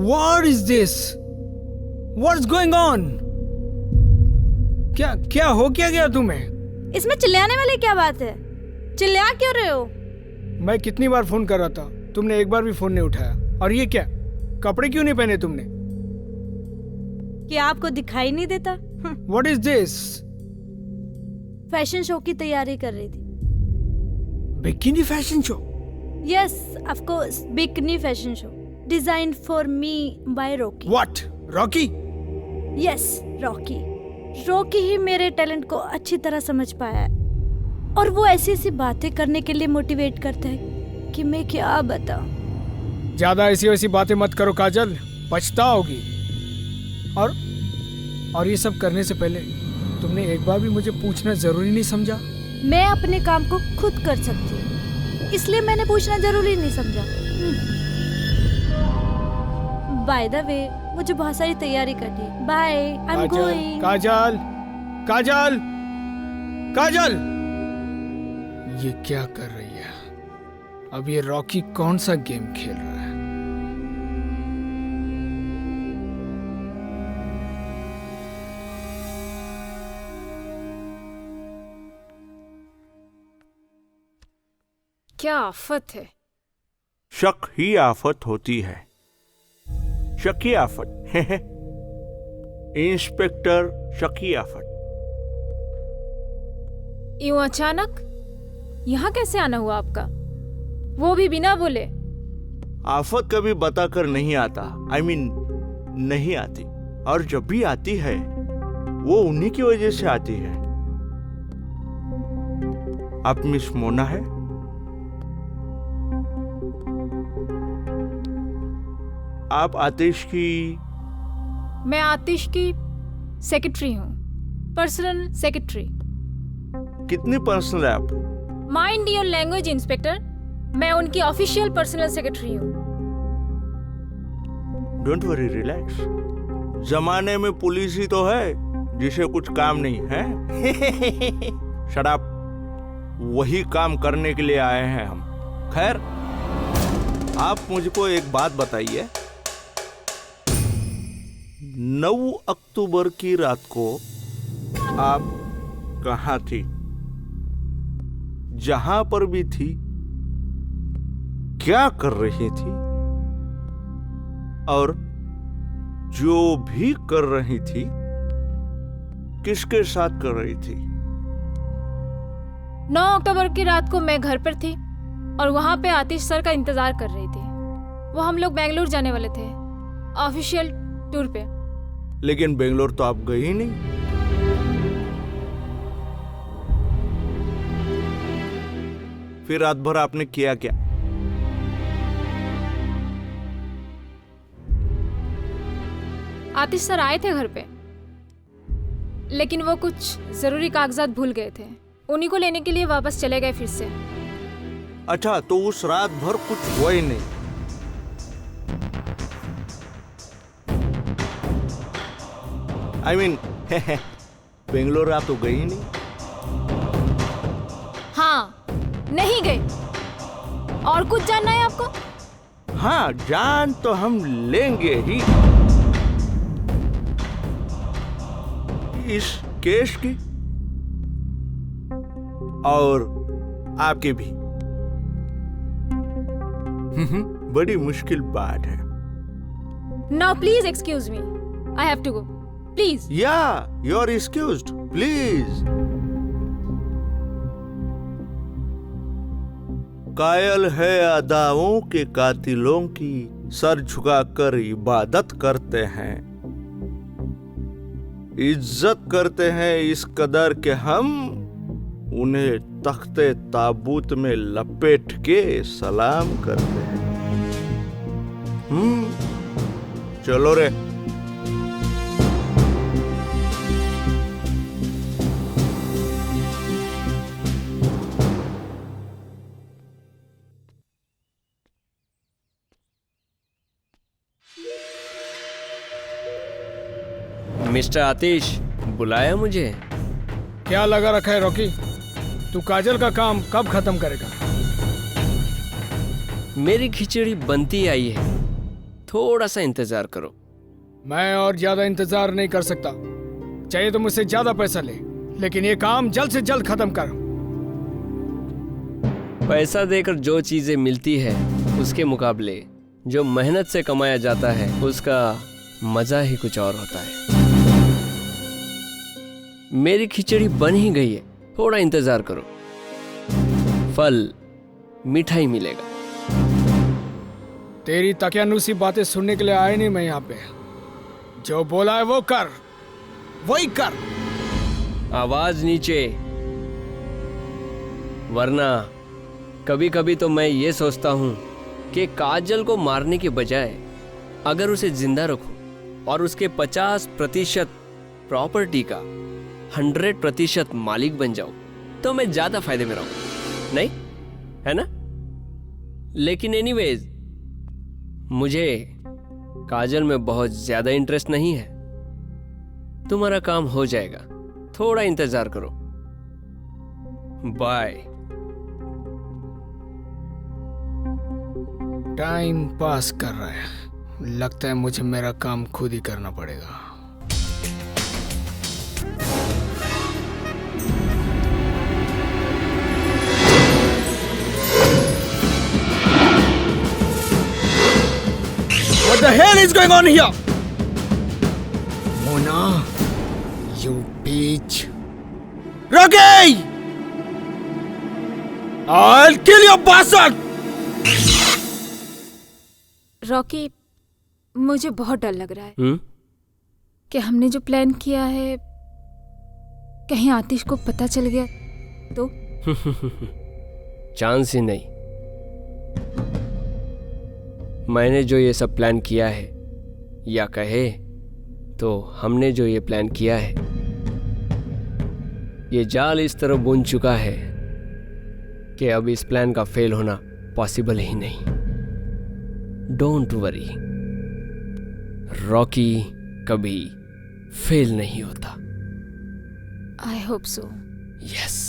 S1: What is this? What's going on? क्या हो क्या गया तुम्हें?
S5: इसमें चिल्लाने वाली क्या बात है? चिल्ला क्यों रहे हो?
S1: मैं कितनी बार फोन कर रहा था, तुमने एक बार भी फोन नहीं उठाया। और ये क्या, कपड़े क्यों नहीं पहने तुमने?
S5: क्या आपको दिखाई नहीं देता?
S1: What is this?
S5: Fashion show की तैयारी कर रही थी।
S1: Bikini fashion show?
S5: Yes, of course, bikini fashion show design for me by Rocky.
S1: What? Rocky?
S5: Yes, Rocky. Rocky ही मेरे टैलेंट को अच्छी तरह समझ पाया है और वो ऐसी ऐसी बातें करने के लिए मोटिवेट करता है कि मैं क्या बताऊं।
S1: ज्यादा ऐसी वैसी बातें मत करो काजल, पछताओगी। और ये सब करने से पहले तुमने एक बार भी मुझे पूछना जरूरी नहीं समझा?
S5: मैं अपने काम को खुद कर सकती हूँ, इसलिए मैंने पूछना जरूरी नहीं समझा। बाय द वे, मुझे बहुत सारी तैयारी करनी है। Bye, I am going.
S1: Kajal, Kajal, Kajal, ये क्या कर रही है? अब ये रॉकी कौन सा गेम खेल रहा है?
S8: क्या आफत है।
S7: शक ही आफत होती है। शकी आफत। इंस्पेक्टर शकी आफत।
S8: यूं अचानक यहाँ कैसे आना हुआ आपका, वो भी बिना बोले?
S7: आफत कभी बताकर नहीं आता, I mean, नहीं आती। और जब भी आती है वो उन्हीं की वजह से आती है। आप मिस मोना है? आप आतिश की?
S8: मैं आतिश की सेक्रेटरी हूँ, पर्सनल सेक्रेटरी।
S7: कितनी पर्सनल है आप?
S8: माइंड योर लैंग्वेज इंस्पेक्टर, मैं उनकी ऑफिशियल पर्सनल सेक्रेटरी हूँ।
S7: Don't worry, relax. जमाने में पुलिस ही तो है जिसे कुछ काम नहीं है। Shut up. वही काम करने के लिए आए हैं हम। खैर, आप मुझको एक बात बताइए, 9 अक्टूबर की रात को आप कहाँ थी? जहां पर भी थी, क्या कर रही थी? और जो भी कर रही थी, किसके साथ कर रही थी?
S8: 9 अक्टूबर की रात को मैं घर पर थी और वहाँ पे आतिश सर का इंतज़ार कर रही थी। वो हम लोग बेंगलुरु जाने वाले थे ऑफिशियल टूर पे।
S7: लेकिन बेंगलोर तो आप गए ही नहीं। फिर रात भर आपने किया क्या?
S8: आतिश सर आए थे घर पे, लेकिन वो कुछ ज़रूरी कागजात भूल गए थे। उन्हीं को लेने के लिए वापस चले गए फिर से।
S7: अच्छा, तो उस रात भर कुछ हुआ ही नहीं। I mean, बेंगलोर आप तो गई ही नहीं।
S8: हाँ, नहीं गए। और कुछ जानना है आपको?
S7: हाँ, जान तो हम लेंगे ही। इस केस की और आपकी भी बड़ी मुश्किल बात है।
S8: Now please excuse me, I have to go please.
S7: Yeah you are excused, please. कायल है अदाओं के कातिलों की, सर झुकाकर इबादत करते हैं। इज्जत करते हैं इस कदर के हम उन्हें तख्ते ताबूत में लपेट के सलाम करते हैं। चलो रे।
S2: मिस्टर आतिश, बुलाया मुझे?
S1: क्या लगा रखा है रॉकी? तू काजल का काम कब खत्म करेगा?
S2: मेरी खिचड़ी बनती आई है, थोड़ा सा इंतजार करो।
S1: मैं और ज्यादा इंतजार नहीं कर सकता। चाहिए तो मुझसे ज्यादा पैसा ले, लेकिन ये काम जल्द से जल्द खत्म कर।
S2: पैसा देकर जो चीजें मिलती है उसके मुकाबले जो मेहनत से कमाया जाता है उसका मजा ही कुछ और होता है। मेरी खिचड़ी बन ही गई है, थोड़ा इंतजार करो, फल मिठाई मिलेगा।
S1: तेरी तकियानुसी बातें सुनने के लिए आए नहीं मैं यहाँ पे। जो बोला है वो कर, वही कर।
S2: आवाज नीचे, वरना कभी कभी तो मैं ये सोचता हूँ कि काजल को मारने के बजाय अगर उसे जिंदा रखूं और उसके 50% प्रॉपर्टी का 100% मालिक बन जाऊं तो मैं ज्यादा फायदे में रहूं, नहीं है ना? लेकिन एनीवेज, मुझे काजल में बहुत ज्यादा इंटरेस्ट नहीं है। तुम्हारा काम हो जाएगा, थोड़ा इंतजार करो। बाय।
S1: टाइम पास कर रहा है, लगता है मुझे मेरा काम खुद ही करना पड़ेगा। What the hell is going on here? Mona, you bitch. Rocky! I'll kill your bastard!
S8: Rocky, मुझे बहुत डर लग रहा है कि हमने जो प्लान किया है कहीं आतिश को पता चल गया तो।
S2: चांस ही नहीं। मैंने जो ये सब प्लान किया है, या कहे तो हमने जो ये प्लान किया है, ये जाल इस तरह बुन चुका है कि अब इस प्लान का फेल होना पॉसिबल ही नहीं। डोंट वरी, रॉकी कभी फेल नहीं होता।
S8: I hope so.
S2: यस।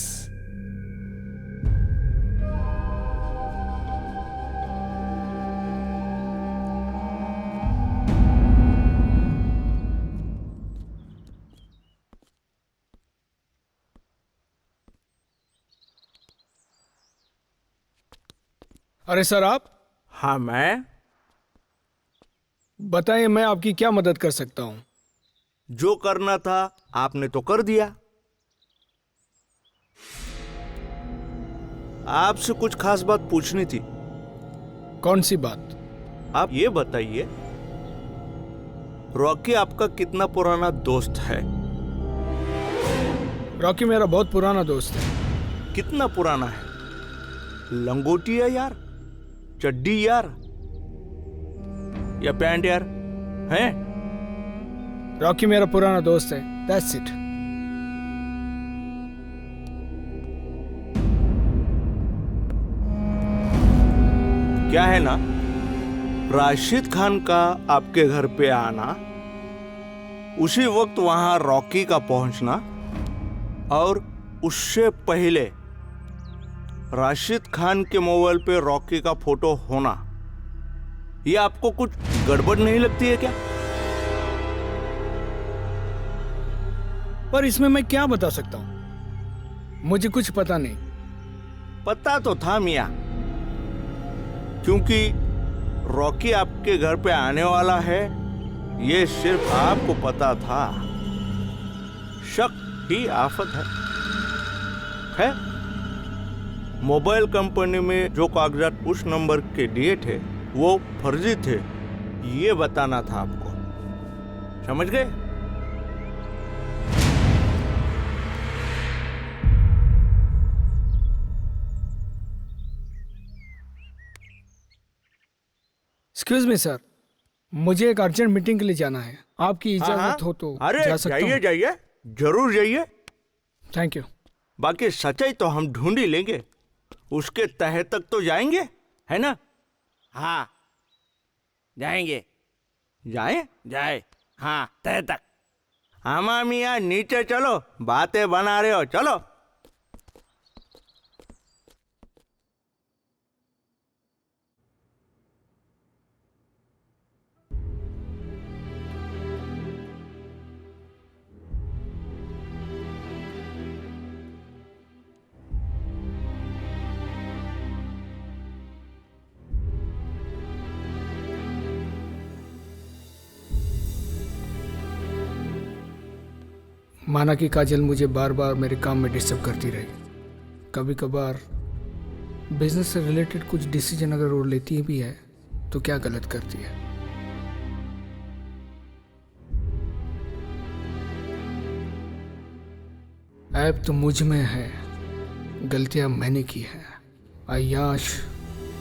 S1: अरे सर, आप?
S7: हाँ, मैं।
S1: बताइए, मैं आपकी क्या मदद कर सकता हूं?
S7: जो करना था आपने तो कर दिया। आपसे कुछ खास बात पूछनी थी।
S1: कौन सी बात?
S7: आप ये बताइए, रॉकी आपका कितना पुराना दोस्त है?
S1: रॉकी मेरा बहुत पुराना दोस्त है।
S7: कितना पुराना है? लंगोटिया यार, चड्डी यार, या पैंट यार हैं?
S1: रॉकी मेरा पुराना दोस्त है, दैट्स इट।
S7: क्या है ना, राशिद खान का आपके घर पे आना, उसी वक्त वहां रॉकी का पहुंचना, और उससे पहले राशिद खान के मोबाइल पे रॉकी का फोटो होना, ये आपको कुछ गड़बड़ नहीं लगती है क्या?
S1: पर इसमें मैं क्या बता सकता हूं? मुझे कुछ पता नहीं।
S7: पता तो था मियां, क्योंकि रॉकी आपके घर पे आने वाला है, ये सिर्फ आपको पता था। शक ही आफत है। मोबाइल कंपनी में जो कागजात उस नंबर के दिए थे वो फर्जी थे, ये बताना था आपको। समझ गए?
S1: एक्सक्यूज मी सर, मुझे एक अर्जेंट मीटिंग के लिए जाना है। आपकी इजाजत हो तो
S7: अरे
S1: जा सकता हूं?
S7: जाइए, जरूर जाइए।
S1: Thank you.
S7: बाकी सच्चाई तो हम ढूंढ ही लेंगे, उसके तह तक तो जाएंगे, है ना? हाँ, जाएंगे। जाए, हाँ, तह तक। हमा मियाँ नीचे चलो, बातें बना रहे हो, चलो।
S1: माना कि काजल मुझे बार बार मेरे काम में डिस्टर्ब करती रही। कभी कभार बिजनेस से रिलेटेड कुछ डिसीजन अगर वो लेती भी है तो क्या गलत करती है। ऐब तो मुझ में है, गलतियां मैंने की है। अय्याश,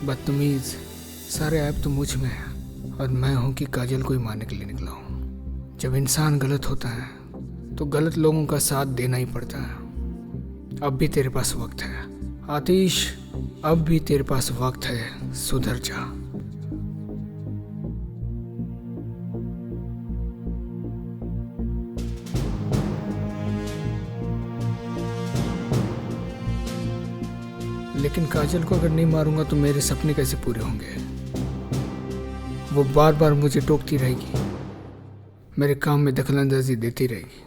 S1: बदतमीज, सारे ऐब तो मुझ में है, और मैं हूं कि काजल को ही मारने के लिए निकला हूं। जब इंसान गलत होता है तो गलत लोगों का साथ देना ही पड़ता है। अब भी तेरे पास वक्त है आतिश, अब भी तेरे पास वक्त है, सुधर जा। लेकिन काजल को अगर नहीं मारूंगा तो मेरे सपने कैसे पूरे होंगे? वो बार बार मुझे टोकती रहेगी, मेरे काम में दखलंदाजी देती रहेगी।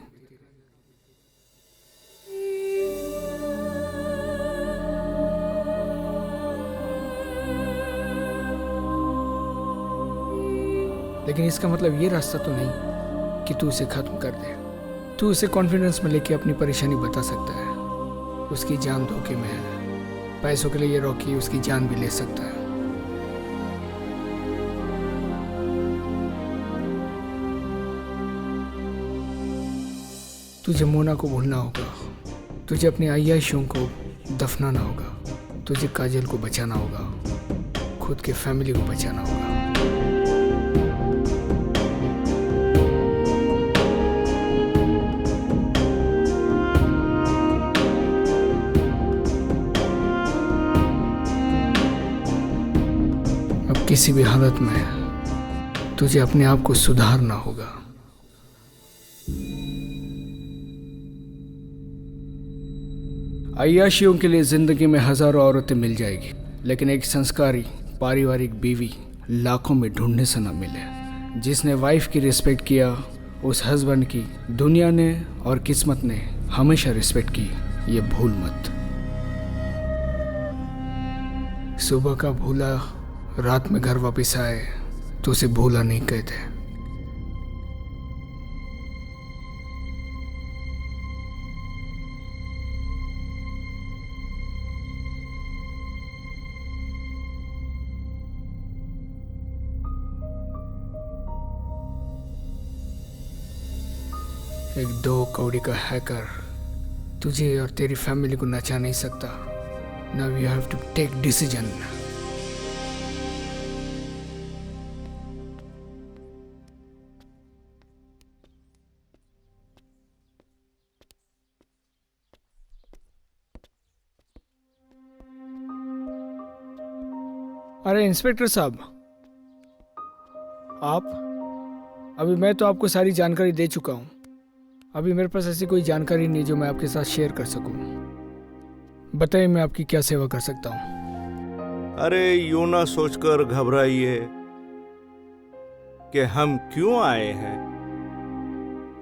S1: लेकिन इसका मतलब ये रास्ता तो नहीं कि तू उसे खत्म कर दे। तू उसे कॉन्फिडेंस में लेके अपनी परेशानी बता सकता है। उसकी जान धोखे में है, पैसों के लिए ये रॉकी उसकी जान भी ले सकता है। तुझे मोना को भूलना होगा, तुझे अपनी अय्याशियों को दफनाना होगा, तुझे काजल को बचाना होगा, खुद के फैमिली को बचाना होगा। अब किसी भी हालत में तुझे अपने आप को सुधारना होगा। अय्याशियों के लिए जिंदगी में हजारों औरतें मिल जाएगी, लेकिन एक संस्कारी पारिवारिक बीवी लाखों में ढूंढने से न मिले। जिसने वाइफ की रिस्पेक्ट किया, उस हस्बैंड की दुनिया ने और किस्मत ने हमेशा रिस्पेक्ट की, ये भूल मत। सुबह का भूला रात में घर वापस आए तो उसे भूला नहीं कहते। एक 2 कौड़ी का हैकर तुझे और तेरी फैमिली को नचा नहीं सकता। Now you have to take decision. अरे इंस्पेक्टर साहब, आप अभी मैं तो आपको सारी जानकारी दे चुका हूँ। अभी मेरे पास ऐसी कोई जानकारी नहीं जो मैं आपके साथ शेयर कर सकूँ। बताइए मैं आपकी क्या सेवा कर सकता हूँ।
S7: अरे यूं ना सोचकर घबराइए कि हम क्यों आए हैं।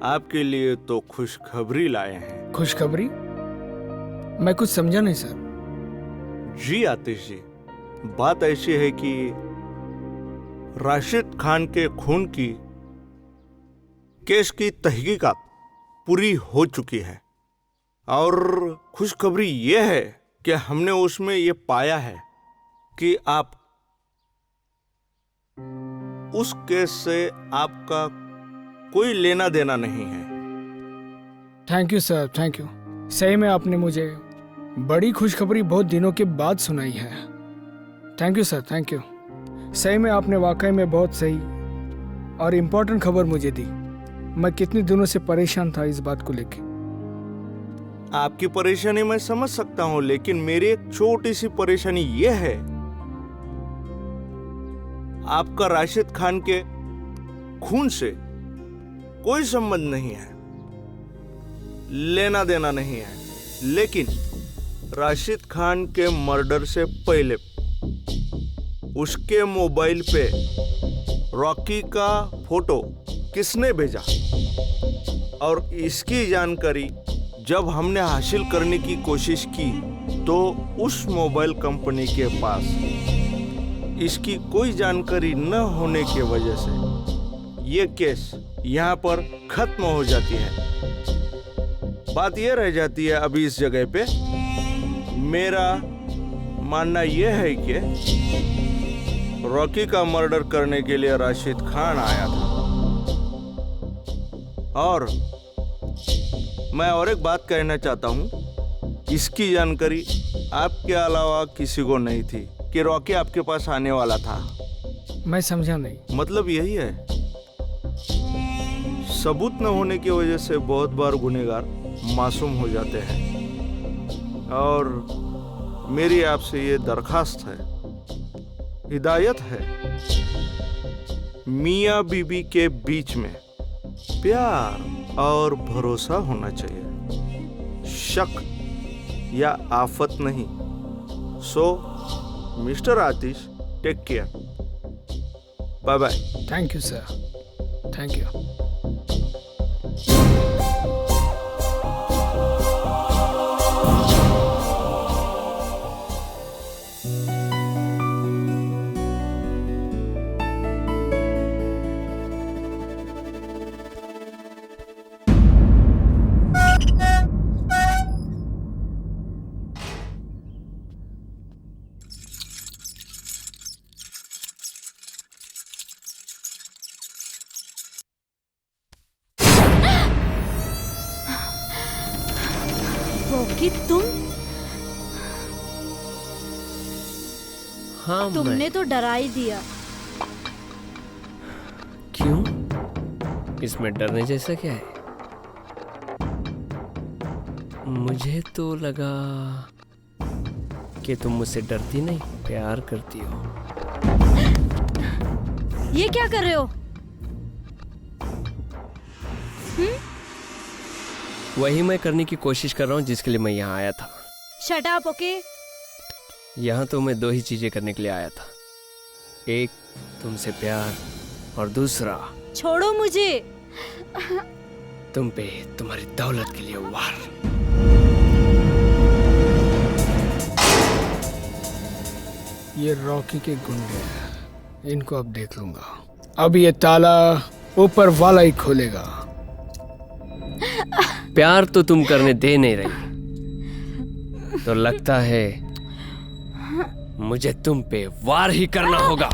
S7: आपके लिए तो खुशखबरी लाए हैं।
S1: खुशखबरी? मैं कुछ समझा नहीं सर।
S7: जी आतिश जी, बात ऐसी है कि राशिद खान के खून की केस की तहकीकात पूरी हो चुकी है और खुशखबरी यह है कि हमने उसमें यह पाया है कि आप उस केस से आपका कोई लेना देना नहीं है।
S1: Thank you sir, thank you. सही में आपने मुझे बड़ी खुशखबरी बहुत दिनों के बाद सुनाई है। Thank you sir, thank you. सही में आपने वाकई में बहुत सही और इम्पोर्टेंट खबर मुझे दी। मैं कितने दिनों से परेशान था इस बात को लेके।
S7: आपकी परेशानी मैं समझ सकता हूं, लेकिन मेरी एक छोटी सी परेशानी यह है, आपका राशिद खान के खून से कोई संबंध नहीं है, लेना देना नहीं है, लेकिन राशिद खान के मर्डर से पहले उसके मोबाइल पे रॉकी का फोटो किसने भेजा और इसकी जानकारी जब हमने हासिल करने की कोशिश की तो उस मोबाइल कंपनी के पास इसकी कोई जानकारी न होने की वजह से ये केस यहाँ पर खत्म हो जाती है। बात यह रह जाती है अभी इस जगह पे, मेरा मानना यह है कि रॉकी का मर्डर करने के लिए राशिद खान आया था और मैं और एक बात कहना चाहता हूँ, इसकी जानकारी आपके अलावा किसी को नहीं थी कि रॉकी आपके पास आने वाला था।
S1: मैं समझा नहीं।
S7: मतलब यही है, सबूत न होने की वजह से बहुत बार गुनहगार मासूम हो जाते हैं और मेरी आपसे ये दरखास्त है, हिदायत है, मियाँ बीबी के बीच में प्यार और भरोसा होना चाहिए, शक या आफत नहीं। So mister Atish, take care, bye bye.
S1: Thank you sir, thank you.
S5: Rocky,
S2: हाँ,
S5: तुमने तो डरा ही दिया।
S2: क्यों? इसमें डरने जैसा क्या है? मुझे तो लगा कि तुम मुझसे डरती नहीं, प्यार करती हो।
S5: ये क्या कर रहे हो?
S2: वही मैं करने की कोशिश कर रहा हूँ जिसके लिए मैं यहाँ आया था।
S5: Shut up, okay?
S2: यहाँ तो मैं 2 ही चीजें करने के लिए आया था, एक तुमसे प्यार और दूसरा
S5: छोड़ो मुझे।
S2: तुम पे तुम्हारी दौलत के लिए वार।
S1: ये रॉकी के गुंडे हैं, इनको अब देख लूंगा। अब ये ताला ऊपर वाला ही खोलेगा।
S2: प्यार तो तुम करने दे नहीं रही, तो लगता है मुझे तुम पे वार ही करना होगा।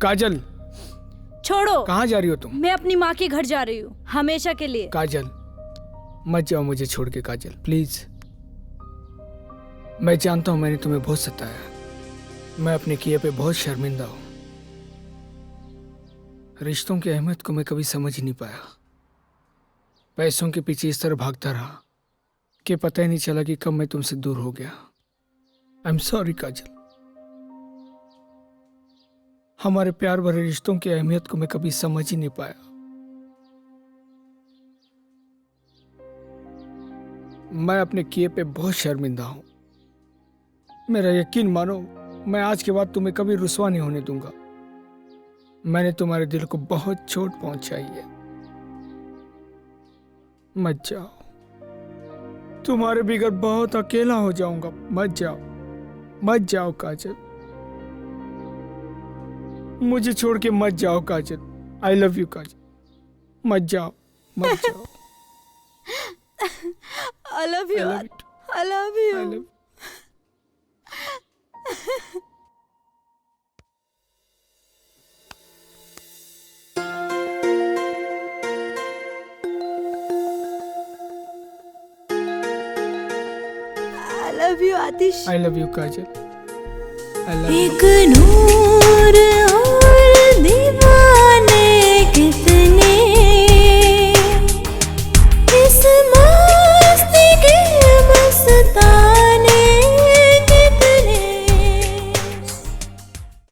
S1: काजल,
S5: छोड़ो।
S1: कहाँ जा रही हो तुम?
S5: मैं अपनी माँ के घर जा रही हूँ, हमेशा के लिए।
S1: काजल, मत जाओ मुझे छोड़ के काजल, प्लीज। मैं जानता हूं मैंने तुम्हें बहुत सताया, मैं अपने किए पे बहुत शर्मिंदा हूं। रिश्तों की अहमियत को मैं कभी समझ ही नहीं पाया। पैसों के पीछे इस तरह भागता रहा कि पता ही नहीं चला कि कब मैं तुमसे दूर हो गया। आई एम सॉरी काजल। हमारे प्यार भरे रिश्तों की अहमियत को मैं कभी समझ ही नहीं पाया। मैं अपने किए पे बहुत शर्मिंदा हूं। मेरा यकीन मानो, मैं आज के बाद तुम्हें कभी रुसवा नहीं होने दूंगा। मैंने तुम्हारे दिल को बहुत चोट पहुंचाई है। मत जाओ, तुम्हारे बिगड़ बहुत अकेला हो जाऊंगा। मत जाओ, मत जाओ काजल, मुझे छोड़ के मत जाओ काजल। आई लव यू काजल, मत जाओ, मत जाओ।
S5: I love you. I love you.
S1: I love
S5: I love you, Atish.
S1: I love you Kajal. I love you.
S6: एक नूर